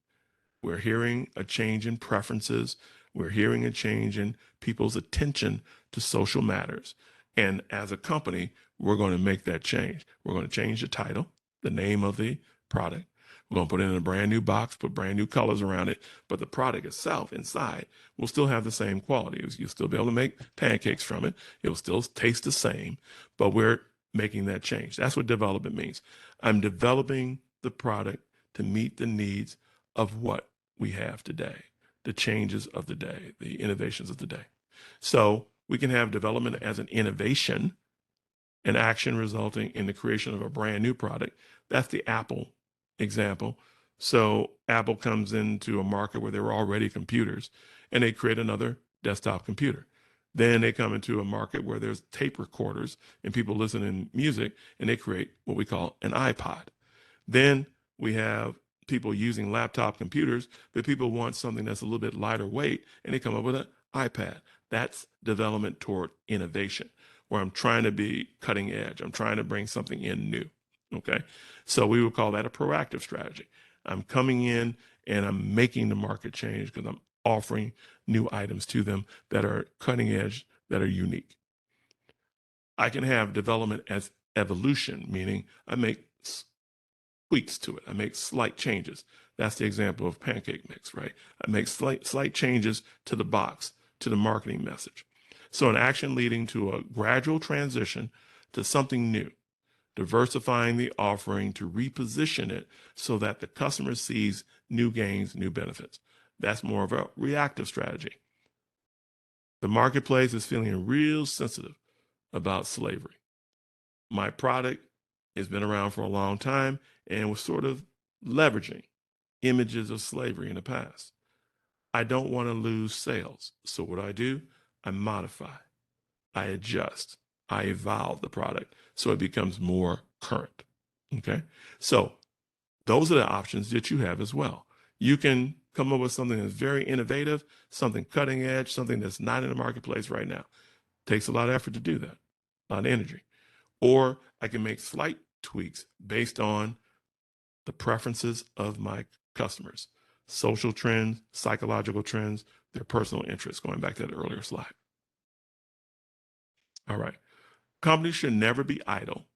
We're hearing a change in preferences. We're hearing a change in people's attention to social matters. And as a company, we're going to make that change. We're going to change the title, the name of the product. We're going to put it in a brand new box, put brand new colors around it, but the product itself inside will still have the same quality. You'll still be able to make pancakes from it. It'll still taste the same, but we're making that change. That's what development means. I'm developing the product to meet the needs of what we have today, the changes of the day, the innovations of the day. So we can have development as an innovation, an action resulting in the creation of a brand new product. That's the Apple example. So Apple comes into a market where there were already computers and they create another desktop computer. Then they come into a market where there's tape recorders and people listen to music and they create what we call an iPod. Then we have people using laptop computers, but people want something that's a little bit lighter weight and they come up with an iPad. That's development toward innovation, where I'm trying to be cutting edge. I'm trying to bring something in new. Okay. So we would call that a proactive strategy. I'm coming in and I'm making the market change because I'm offering new items to them that are cutting edge, that are unique. I can have development as evolution, meaning I make tweaks to it. I make slight changes. That's the example of pancake mix, right? I make slight changes to the box, to the marketing message. So an action leading to a gradual transition to something new, diversifying the offering to reposition it so that the customer sees new gains, new benefits. That's more of a reactive strategy. The marketplace is feeling real sensitive about slavery. My product has been around for a long time and was sort of leveraging images of slavery in the past. I don't want to lose sales. So what do? I modify, I adjust, I evolve the product so it becomes more current. Okay. So those are the options that you have as well. You can come up with something that's very innovative, something cutting edge, something that's not in the marketplace right now. Takes a lot of effort to do that, a lot of energy. Or I can make slight tweaks based on the preferences of my customers, social trends, psychological trends, their personal interests, going back to that earlier slide. All right. Companies should never be idle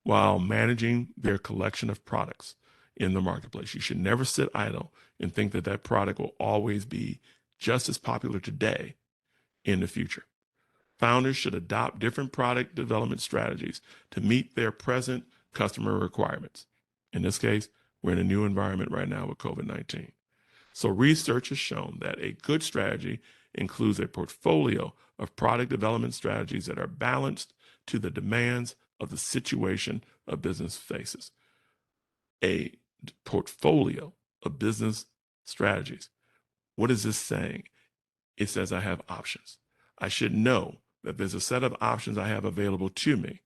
while managing their collection of products in the marketplace. You should never sit idle and think that that product will always be just as popular today in the future. Founders should adopt different product development strategies to meet their present customer requirements. In this case, we're in a new environment right now with COVID-19. So research has shown that a good strategy includes a portfolio of product development strategies that are balanced to the demands of the situation a business faces. A portfolio of business strategies. What is this saying? It says I have options. I should know that there's a set of options I have available to me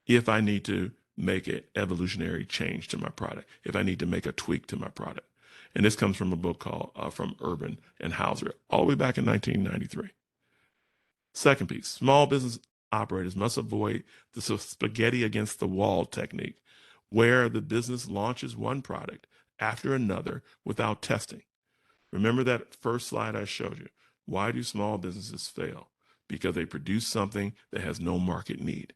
if I need to make an evolutionary change to my product, if I need to make a tweak to my product. And this comes from a book called From Urban and Hauser, all the way back in 1993. Second piece, small business operators must avoid the spaghetti against the wall technique, where the business launches one product after another without testing. Remember that first slide I showed you. Why do small businesses fail? Because they produce something that has no market need.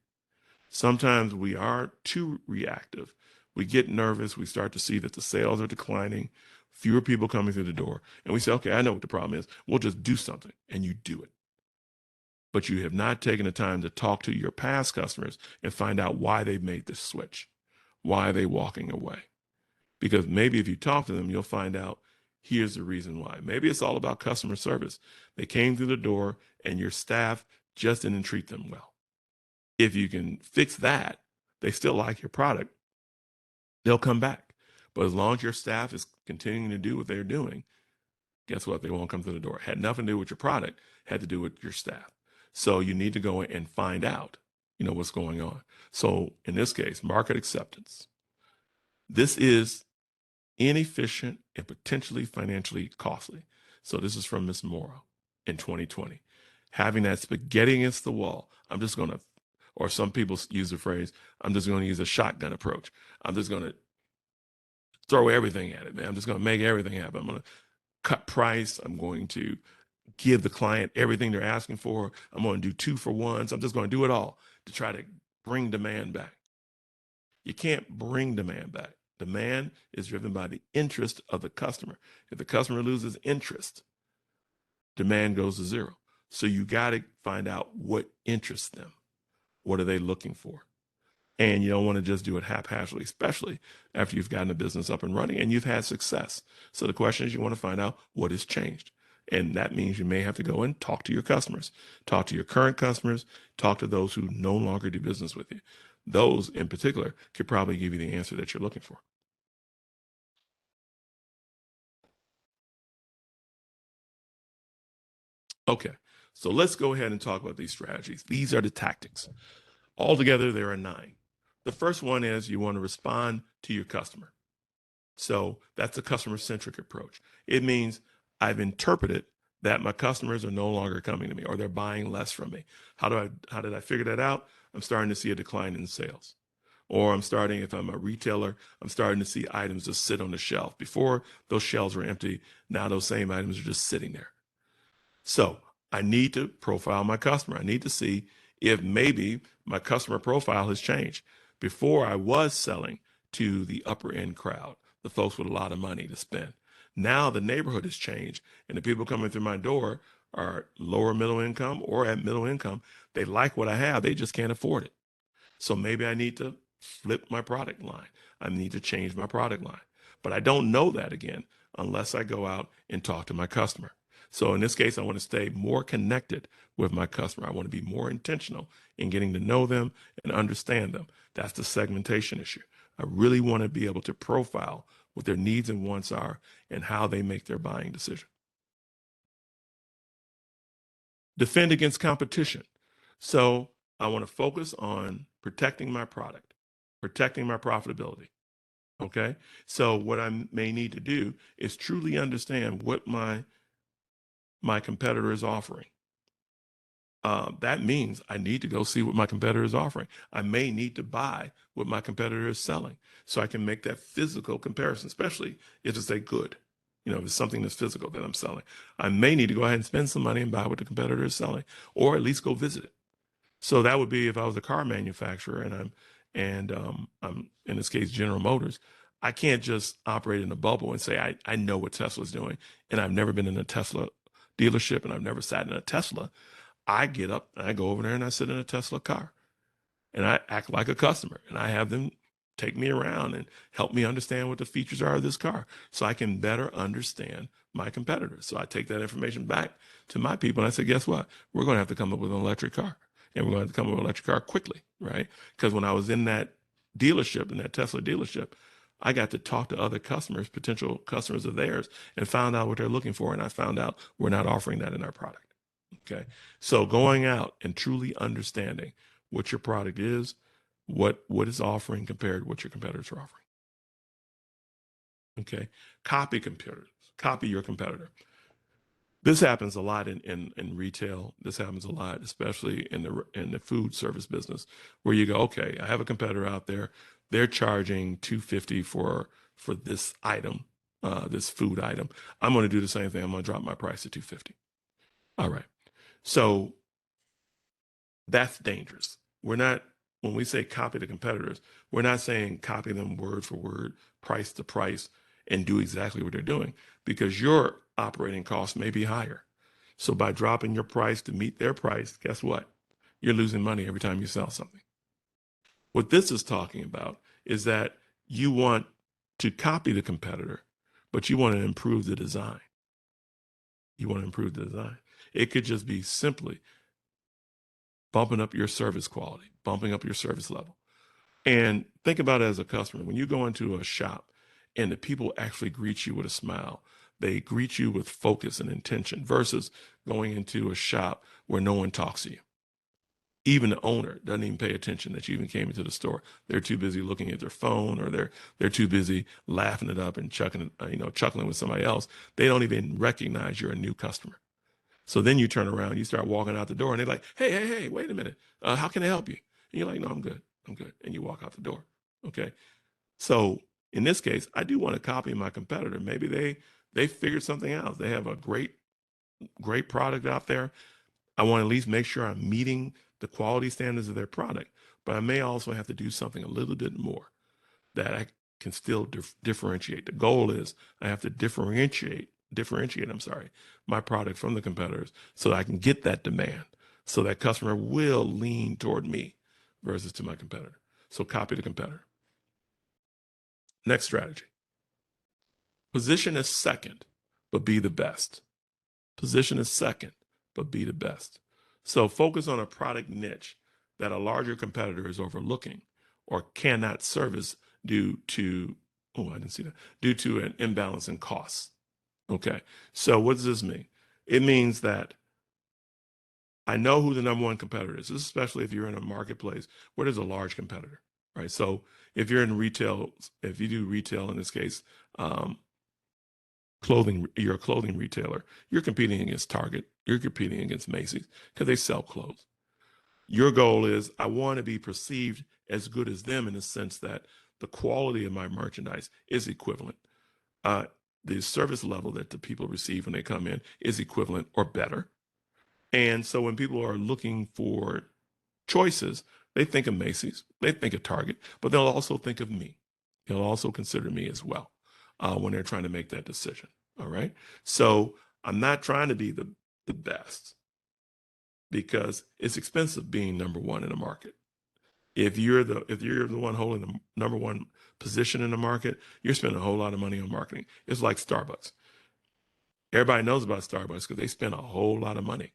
Sometimes we are too reactive. We get nervous. We start to see that the sales are declining, fewer people coming through the door. And we say, okay, I know what the problem is. We'll just do something. And you do it. but you have not taken the time to talk to your past customers and find out why they've made this switch. Why are they walking away? Because maybe if you talk to them, you'll find out here's the reason why. Maybe it's all about customer service. They came through the door and your staff just didn't treat them well. If you can fix that, they still like your product, they'll come back. But as long as your staff is continuing to do what they're doing, guess what? They won't come through the door. It had nothing to do with your product, had to do with your staff. So you need to go in and find out, what's going on. So in this case, market acceptance. This is inefficient and potentially financially costly. So this is from Ms. Morrow in 2020. Having that spaghetti against the wall. I'm just going to, or some people use the phrase, I'm just going to use a shotgun approach. I'm just going to throw everything at it, man. I'm just going to make everything happen. I'm going to cut price. I'm going to give the client everything they're asking for. I'm going to do 2-for-1s. I'm just going to do it all to try to bring demand back. You can't bring demand back. Demand is driven by the interest of the customer. If the customer loses interest, demand goes to zero. So you got to find out what interests them. What are they looking for? And you don't want to just do it haphazardly, especially after you've gotten a business up and running and you've had success. So the question is, you want to find out what has changed. And that means you may have to go and talk to your customers, talk to your current customers, talk to those who no longer do business with you. Those in particular could probably give you the answer that you're looking for. Okay, so let's go ahead and talk about these strategies. These are the tactics. Altogether, there are 9. The first one is you want to respond to your customer. So that's a customer-centric approach. It means I've interpreted that my customers are no longer coming to me or they're buying less from me. How did I figure that out? I'm starting to see a decline in sales. Or if I'm a retailer, I'm starting to see items just sit on the shelf. Before, those shelves were empty. Now those same items are just sitting there. So I need to profile my customer. I need to see if maybe my customer profile has changed. Before, I was selling to the upper end crowd, the folks with a lot of money to spend. Now the neighborhood has changed and the people coming through my door are lower middle income or at middle income. They like what I have. They just can't afford it. So maybe I need to flip my product line. I need to change my product line. But I don't know that again unless I go out and talk to my customer. So in this case, I want to stay more connected with my customer. I want to be more intentional in getting to know them and understand them. That's the segmentation issue. I really want to be able to profile what their needs and wants are and how they make their buying decision. Defend against competition. So I want to focus on protecting my product, protecting my profitability. Okay. So what I may need to do is truly understand what my competitor is offering. That means I need to go see what my competitor is offering. I may need to buy what my competitor is selling so I can make that physical comparison, especially if it's a good, if it's something that's physical that I'm selling. I may need to go ahead and spend some money and buy what the competitor is selling, or at least go visit it. So that would be if I was a car manufacturer and I'm in this case General Motors. I can't just operate in a bubble and say I know what Tesla's doing, and I've never been in a Tesla dealership and I've never sat in a Tesla. I get up and I go over there and I sit in a Tesla car and I act like a customer and I have them take me around and help me understand what the features are of this car so I can better understand my competitors. So I take that information back to my people and I say, guess what? We're going to have to come up with an electric car, and we're going to have to come up with an electric car quickly, right? Because when I was in that dealership, in that Tesla dealership, I got to talk to other customers, potential customers of theirs, and found out what they're looking for. And I found out we're not offering that in our product. Okay. So going out and truly understanding what your product is, what it's offering compared to what your competitors are offering. Okay. Copy your competitor. This happens a lot in retail. This happens a lot, especially in the food service business, where you go, okay, I have a competitor out there. They're charging $250 for this item, this food item. I'm going to do the same thing. I'm going to drop my price to $250. All right. So that's dangerous. When we say copy the competitors, we're not saying copy them word for word, price to price, and do exactly what they're doing, because your operating costs may be higher. So by dropping your price to meet their price, guess what? You're losing money every time you sell something. What this is talking about is that you want to copy the competitor, but you want to improve the design. You want to improve the design. It could just be simply bumping up your service quality, bumping up your service level. And think about it as a customer. When you go into a shop and the people actually greet you with a smile, they greet you with focus and intention versus going into a shop where no one talks to you. Even the owner doesn't even pay attention that you even came into the store. They're too busy looking at their phone, or they're too busy laughing it up and chuckling with somebody else. They don't even recognize you're a new customer. So then you turn around, you start walking out the door, and they're like, hey, wait a minute. How can I help you? And you're like, no, I'm good. And you walk out the door. Okay. So in this case, I do want to copy my competitor. Maybe they figured something out. They have a great product out there. I want to at least make sure I'm meeting the quality standards of their product, but I may also have to do something a little bit more that I can still differentiate. The goal is I have to differentiate, my product from the competitors so that I can get that demand, so that customer will lean toward me versus to my competitor. So copy the competitor. Next strategy. Position as second, but be the best. Position as second, but be the best. So focus on a product niche that a larger competitor is overlooking or cannot service due to an imbalance in costs. Okay. So what does this mean? It means that I know who the number one competitor is, especially if you're in a marketplace where there's a large competitor, right? So if you're in retail, if you do retail in this case, you're a clothing retailer, you're competing against Target, you're competing against Macy's because they sell clothes. Your goal is I want to be perceived as good as them in the sense that the quality of my merchandise is equivalent. The service level that the people receive when they come in is equivalent or better. And so when people are looking for choices, they think of Macy's, they think of Target, but they'll also think of me. They'll also consider me as well when they're trying to make that decision. All right. So I'm not trying to be the best because it's expensive being number one in the market. If you're the one holding the number one position in the market, you're spending a whole lot of money on marketing. It's like Starbucks. Everybody knows about Starbucks because they spend a whole lot of money.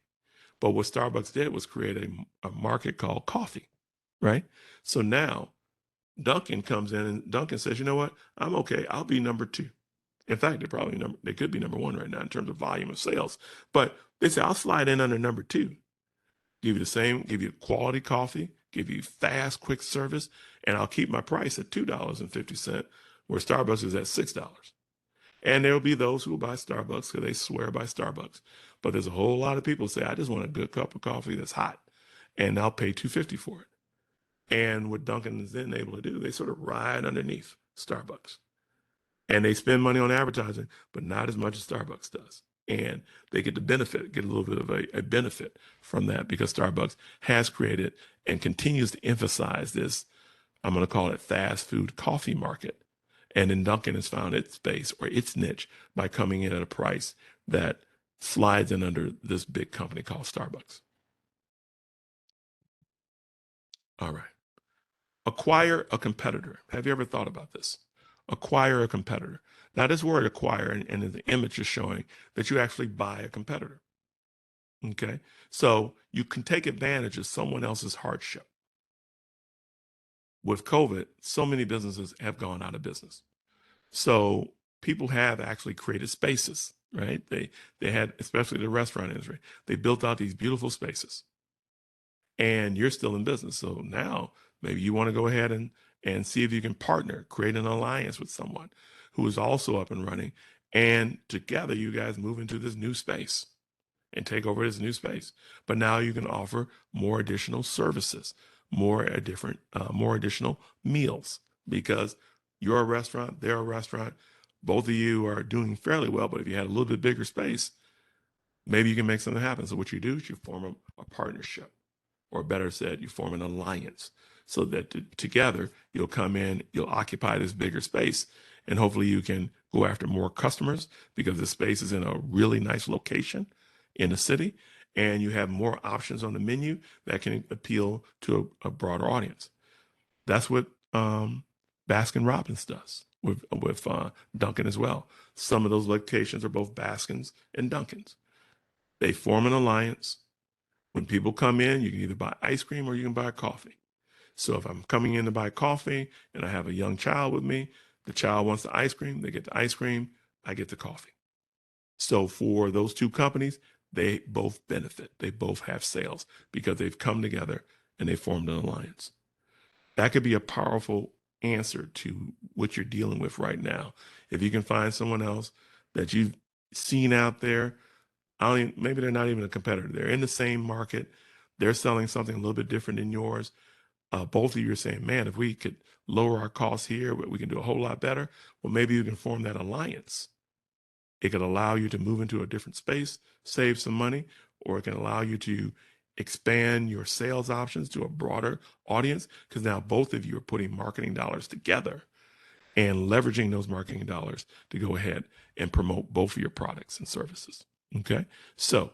But what Starbucks did was create a market called coffee, right? So now Dunkin' comes in and Dunkin' says, you know what? I'm okay. I'll be number two. In fact, they could be number one right now in terms of volume of sales. But they say, I'll slide in under number two. Give you quality coffee, give you fast, quick service, and I'll keep my price at $2.50, where Starbucks is at $6. And there will be those who will buy Starbucks because they swear by Starbucks. But there's a whole lot of people who say, I just want a good cup of coffee that's hot, and I'll pay $2.50 for it. And what Dunkin' is then able to do, they sort of ride underneath Starbucks. And they spend money on advertising, but not as much as Starbucks does. And they get a little bit of a benefit from that because Starbucks has created and continues to emphasize this, I'm going to call it fast food coffee market. And then Dunkin' has found its space or its niche by coming in at a price that slides in under this big company called Starbucks. All right. Acquire a competitor. Have you ever thought about this? Acquire a competitor. Now, this word acquire and the image is showing that you actually buy a competitor. Okay. So you can take advantage of someone else's hardship. With COVID, so many businesses have gone out of business. So people have actually created spaces, right? They had, especially the restaurant industry, they built out these beautiful spaces. And you're still in business. So now maybe you want to go ahead and see if you can partner, create an alliance with someone who is also up and running. And together you guys move into this new space and take over this new space. But now you can offer more additional services, more additional meals because you're a restaurant, they're a restaurant. Both of you are doing fairly well, but if you had a little bit bigger space, maybe you can make something happen. So what you do is you form a partnership. Or better said, you form an alliance so that together you'll come in, you'll occupy this bigger space, and hopefully you can go after more customers because the space is in a really nice location in the city, and you have more options on the menu that can appeal to a broader audience. That's what Baskin Robbins does with Dunkin' as well. Some of those locations are both Baskins and Dunkins. They form an alliance. When people come in, you can either buy ice cream or you can buy coffee. So if I'm coming in to buy coffee and I have a young child with me, the child wants the ice cream, they get the ice cream, I get the coffee. So for those two companies, they both benefit. They both have sales because they've come together and they formed an alliance. That could be a powerful answer to what you're dealing with right now. If you can find someone else that you've seen out there, maybe they're not even a competitor. They're in the same market. They're selling something a little bit different than yours. Both of you are saying, man, if we could lower our costs here, we can do a whole lot better. Well, maybe you can form that alliance. It could allow you to move into a different space, save some money, or it can allow you to expand your sales options to a broader audience, because now both of you are putting marketing dollars together and leveraging those marketing dollars to go ahead and promote both of your products and services. Okay. So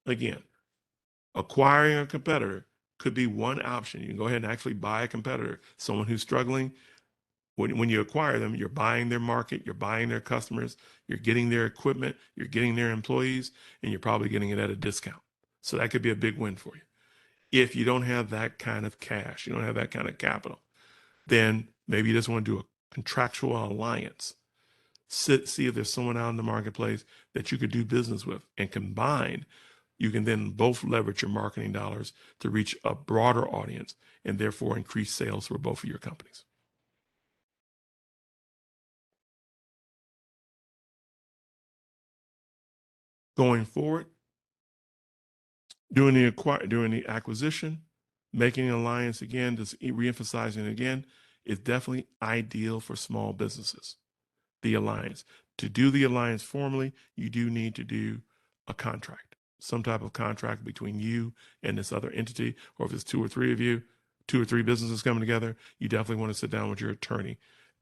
again, acquiring a competitor could be one option. You can go ahead and actually buy a competitor, someone who's struggling. When you acquire them, you're buying their market, you're buying their customers, you're getting their equipment, you're getting their employees, and you're probably getting it at a discount. So that could be a big win for you. If you don't have that kind of cash, you don't have that kind of capital, then maybe you just want to do a contractual alliance. See if there's someone out in the marketplace that you could do business with, and combined, you can then both leverage your marketing dollars to reach a broader audience and therefore increase sales for both of your companies. Going forward, doing the acquisition, making an alliance again, just reemphasizing it again, is definitely ideal for small businesses. The alliance. To do the alliance formally, you do need to do a contract, some type of contract between you and this other entity, or if it's two or three of you, two or three businesses coming together, you definitely want to sit down with your attorney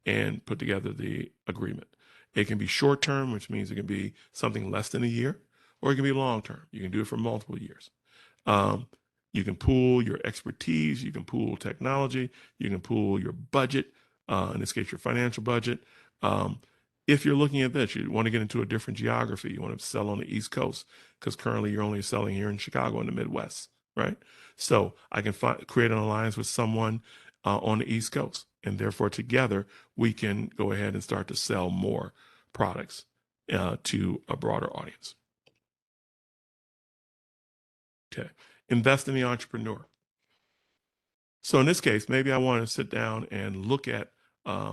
and put together the agreement. It can be short term, which means it can be something less than a year, or it can be long term. You can do it for multiple years. Um, you can pool your expertise, you can pool technology, you can pool your budget, in this case, your financial budget. If you're looking at this, you want to get into a different geography, you want to sell on the East Coast, because currently you're only selling here in Chicago in the Midwest, right? So I can create an alliance with someone on the East Coast, and therefore together we can go ahead and start to sell more products to a broader audience. Okay. Invest in the entrepreneur. So in this case, maybe I want to sit down and look at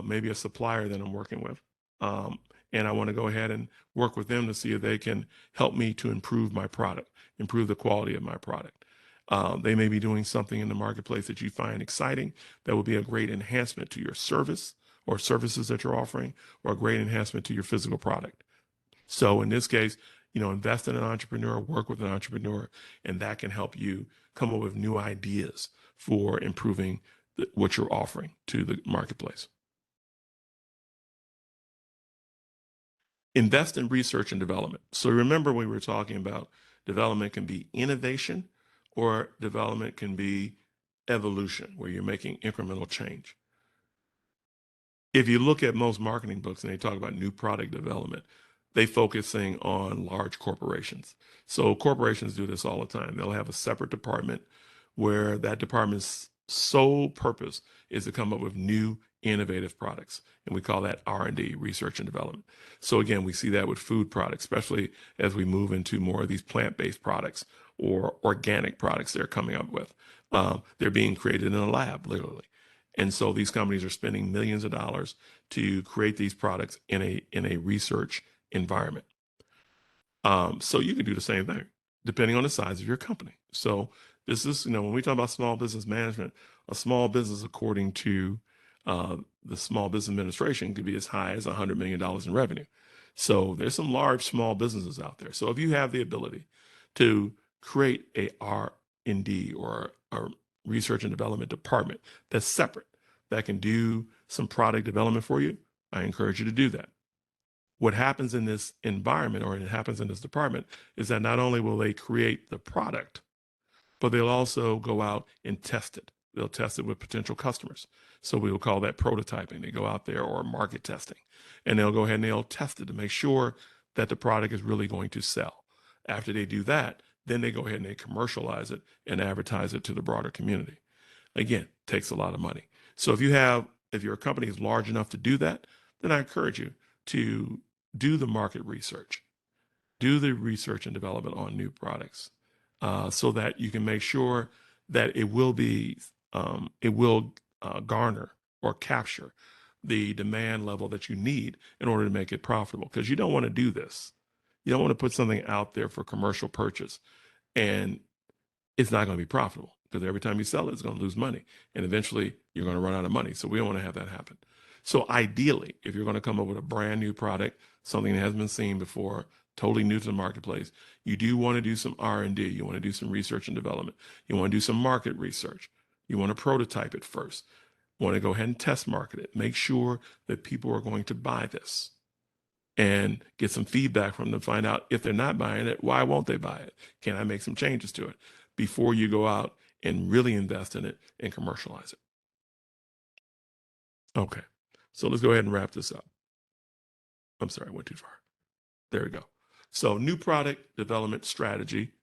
maybe a supplier that I'm working with. And I want to go ahead and work with them to see if they can help me to improve my product, improve the quality of my product. They may be doing something in the marketplace that you find exciting that will be a great enhancement to your service or services that you're offering, or a great enhancement to your physical product. So in this case, invest in an entrepreneur, work with an entrepreneur, and that can help you come up with new ideas for improving what you're offering to the marketplace. Invest in research and development. So remember, we were talking about development can be innovation, or development can be evolution, where you're making incremental change. If you look at most marketing books and they talk about new product development, they focusing on large corporations. So corporations do this all the time. They'll have a separate department where that department's sole purpose is to come up with new innovative products. And we call that R&D, research and development. So again, we see that with food products, especially as we move into more of these plant-based products or organic products they're coming up with. They're being created in a lab, literally. And so these companies are spending millions of dollars to create these products in a research environment. So you can do the same thing depending on the size of your company. So this is, when we talk about small business management, a small business, according to the Small Business Administration, could be as high as $100 million in revenue. So there's some large small businesses out there. So if you have the ability to create a R&D or a research and development department that's separate, that can do some product development for you, I encourage you to do that. What happens in this environment, or it happens in this department, is that not only will they create the product, but they'll also go out and test it. They'll test it with potential customers. So we will call that prototyping. They go out there, or market testing, and they'll go ahead and they'll test it to make sure that the product is really going to sell. After they do that, then they go ahead and they commercialize it and advertise it to the broader community. Again, takes a lot of money. So if your company is large enough to do that, then I encourage you to do the market research, do the research and development on new products, so that you can make sure that it will garner or capture the demand level that you need in order to make it profitable. Because you don't want to do this. You don't want to put something out there for commercial purchase and it's not going to be profitable, because every time you sell it, it's going to lose money. And eventually you're going to run out of money. So we don't want to have that happen. So ideally, if you're going to come up with a brand new product, something that hasn't been seen before, totally new to the marketplace, you do want to do some R&D. You want to do some research and development. You want to do some market research. You want to prototype it first. You want to go ahead and test market it. Make sure that people are going to buy this and get some feedback from them. Find out if they're not buying it, why won't they buy it? Can I make some changes to it before you go out and really invest in it and commercialize it? Okay, so let's go ahead and wrap this up. I'm sorry, I went too far. There we go. So new product development strategy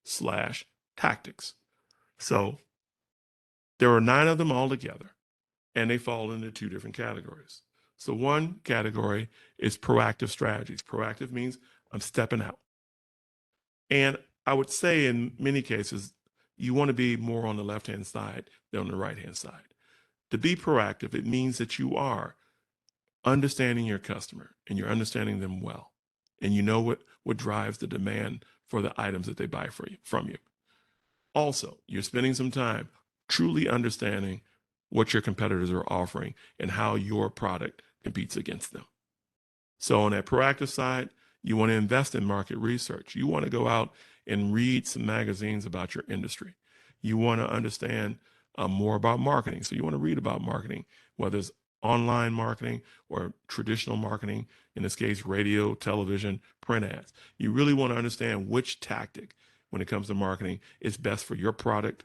/ tactics. So there are 9 of them all together, and they fall into 2 different categories. So one category is proactive strategies. Proactive means I'm stepping out. And I would say in many cases, you want to be more on the left-hand side than on the right-hand side. To be proactive, it means that you are understanding your customer and you're understanding them well. And you know what drives the demand for the items that they buy from you. Also, you're spending some time truly understanding what your competitors are offering and how your product competes against them. So on that proactive side, you want to invest in market research. You want to go out and read some magazines about your industry. You want to understand more about marketing. So you want to read about marketing, whether it's online marketing or traditional marketing, in this case, radio, television, print ads. You really want to understand which tactic, when it comes to marketing, is best for your product,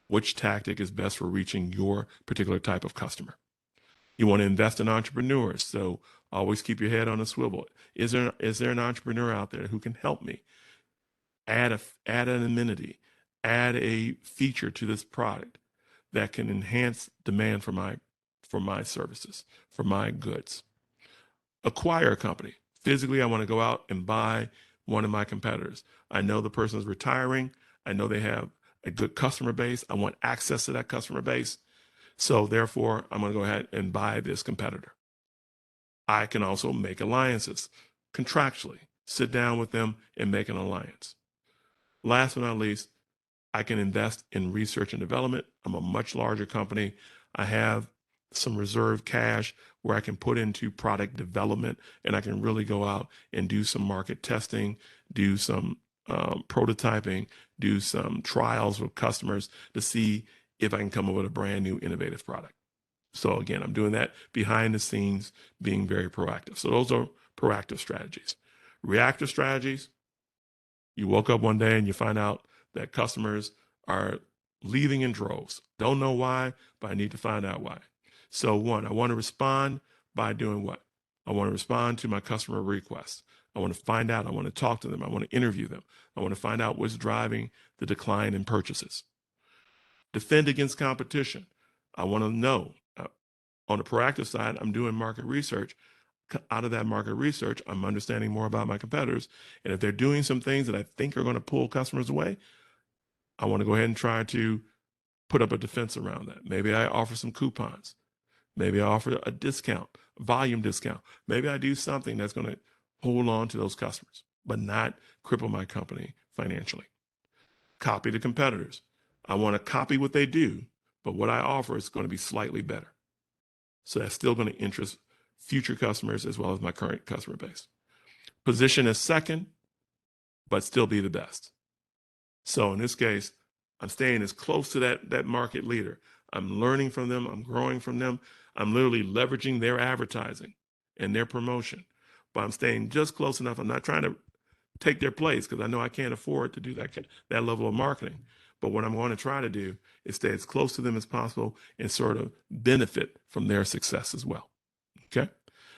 which tactic is best for reaching your particular type of customer. You want to invest in entrepreneurs. So always keep your head on a swivel. Is there an entrepreneur out there who can help me add an amenity, add a feature to this product that can enhance demand for my services, for my goods? Acquire a company. Physically, I want to go out and buy one of my competitors. I know the person is retiring. I know they have a good customer base. I want access to that customer base. So therefore, I'm going to go ahead and buy this competitor. I can also make alliances contractually, sit down with them and make an alliance. Last but not least, I can invest in research and development. I'm a much larger company. I have some reserve cash where I can put into product development, and I can really go out and do some market testing, do some prototyping, do some trials with customers to see if I can come up with a brand new innovative product. So again, I'm doing that behind the scenes, being very proactive. So those are proactive strategies. Reactive strategies, you woke up one day and you find out that customers are leaving in droves. Don't know why, but I need to find out why. So one, I want to respond by doing what? I want to respond to my customer requests. I want to find out. I want to talk to them. I want to interview them. I want to find out what's driving the decline in purchases. Defend against competition. I want to know. On the proactive side, I'm doing market research. Out of that market research, I'm understanding more about my competitors. And if they're doing some things that I think are going to pull customers away, I want to go ahead and try to put up a defense around that. Maybe I offer some coupons. Maybe I offer a discount, volume discount. Maybe I do something that's going to hold on to those customers, but not cripple my company financially. Copy the competitors. I want to copy what they do, but what I offer is going to be slightly better. So that's still going to interest future customers as well as my current customer base. Position as second, but still be the best. So in this case, I'm staying as close to that market leader. I'm learning from them. I'm growing from them. I'm literally leveraging their advertising and their promotion, but I'm staying just close enough. I'm not trying to take their place because I know I can't afford to do that level of marketing. But what I'm going to try to do is stay as close to them as possible and sort of benefit from their success as well. Okay.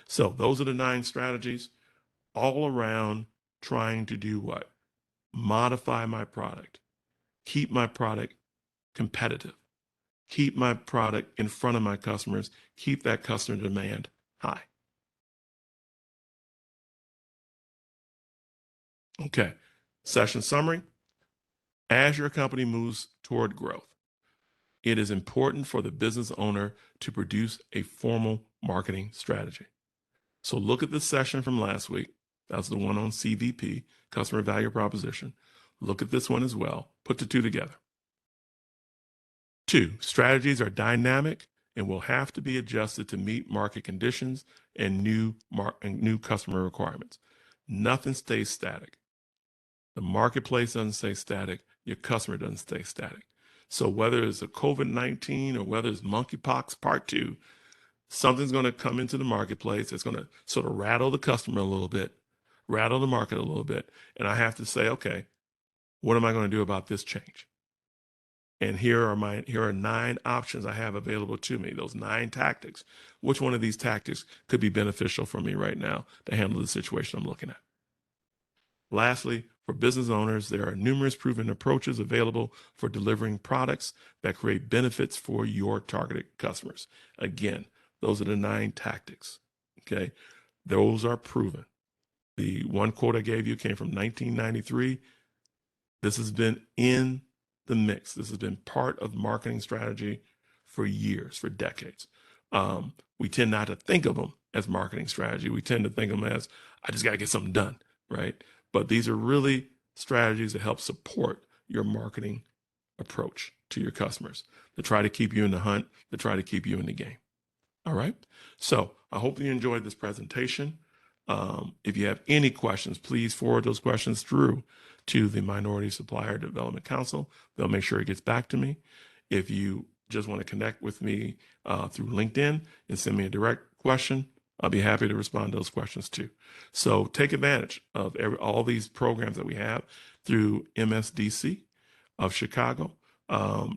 So those are the 9 strategies all around trying to do what? Modify my product, keep my product competitive, keep my product in front of my customers, keep that customer demand high. Okay. Session summary. As your company moves toward growth, it is important for the business owner to produce a formal marketing strategy. So look at the session from last week. That's the one on CVP, customer value proposition. Look at this one as well. Put the 2 together. 2, strategies are dynamic and will have to be adjusted to meet market conditions and new customer requirements. Nothing stays static. The marketplace doesn't stay static. Your customer doesn't stay static. So whether it's a COVID-19 or whether it's monkeypox part 2, something's going to come into the marketplace that's going to sort of rattle the customer a little bit, rattle the market a little bit. And I have to say, okay, what am I going to do about this change? And here are 9 options I have available to me, those 9 tactics. Which one of these tactics could be beneficial for me right now to handle the situation I'm looking at? Lastly, for business owners, there are numerous proven approaches available for delivering products that create benefits for your targeted customers. Again, those are the 9 tactics. Okay. Those are proven. The one quote I gave you came from 1993. This has been in the mix. This has been part of marketing strategy for years, for decades. We tend not to think of them as marketing strategy. We tend to think of them as, I just got to get something done, right? But these are really strategies that help support your marketing approach to your customers, to try to keep you in the hunt, to try to keep you in the game. All right. So I hope you enjoyed this presentation. If you have any questions, please forward those questions through to the Minority Supplier Development Council. They'll make sure it gets back to me. If you just want to connect with me through LinkedIn and send me a direct question, I'll be happy to respond to those questions too. So take advantage of all these programs that we have through MSDC of Chicago.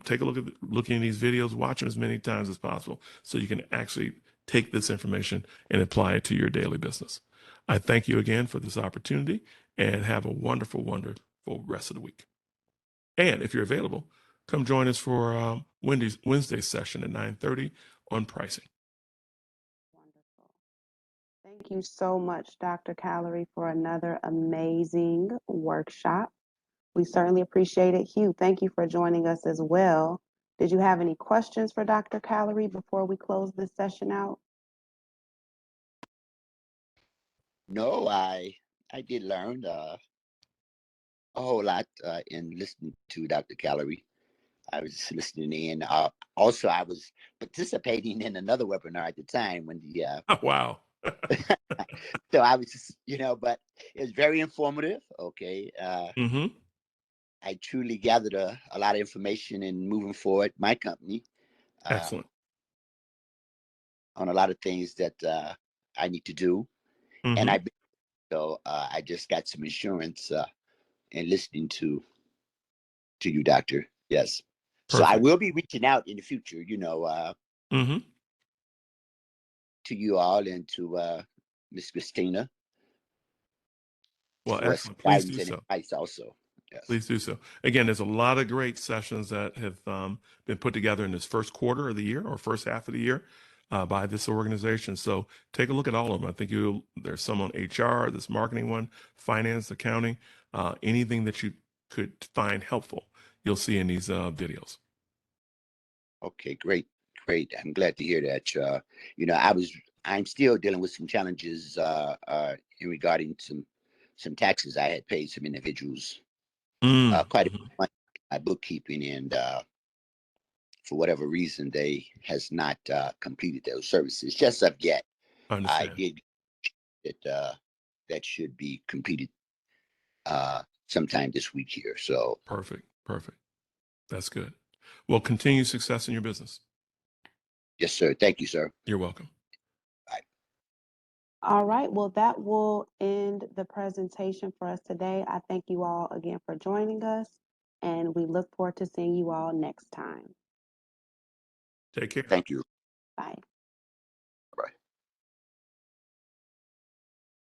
Take a look at looking at these videos, watch them as many times as possible so you can actually take this information and apply it to your daily business. I thank you again for this opportunity and have a wonderful, wonderful rest of the week. And if you're available, come join us for Wednesday session at 9:30 on pricing. Wonderful. Thank you so much, Dr. Calery, for another amazing workshop. We certainly appreciate it. Hugh, thank you for joining us as well. Did you have any questions for Dr. Calery before we close this session out? No, I did learn a whole lot in listening to Dr. Calery. I was listening in. Also, I was participating in another webinar at the time when the Wow. so I was just, but it was very informative. Okay. Mm-hmm. I truly gathered a lot of information in moving forward my company Excellent. on a lot of things that I need to do. Mm-hmm. And I just got some insurance in listening to you, Doctor. Yes. So I Perfect. will be reaching out in the future, Mm-hmm. to you all and to Miss Christina Well, for excellent. Please do guidance and so. advice also. Yes. Please do so. Again, there's a lot of great sessions that have been put together in this first quarter of the year or first half of the year by this organization. So take a look at all of them. I think there's some on HR, this marketing one, finance, accounting, anything that you could find helpful, you'll see in these videos. Okay, great. I'm glad to hear that. I'm still dealing with some challenges in regarding some taxes I had paid some individuals quite a bit of money in my bookkeeping, and for whatever reason they has not completed those services just of yet. I I understand. did that should be completed sometime this week here. So Perfect. That's good. Well, continued success in your business. yes, sir. Thank you, sir. You're welcome. All right, well, that will end the presentation for us today. I thank you all again for joining us, and we look forward to seeing you all next time. Take care. Thank you. Bye.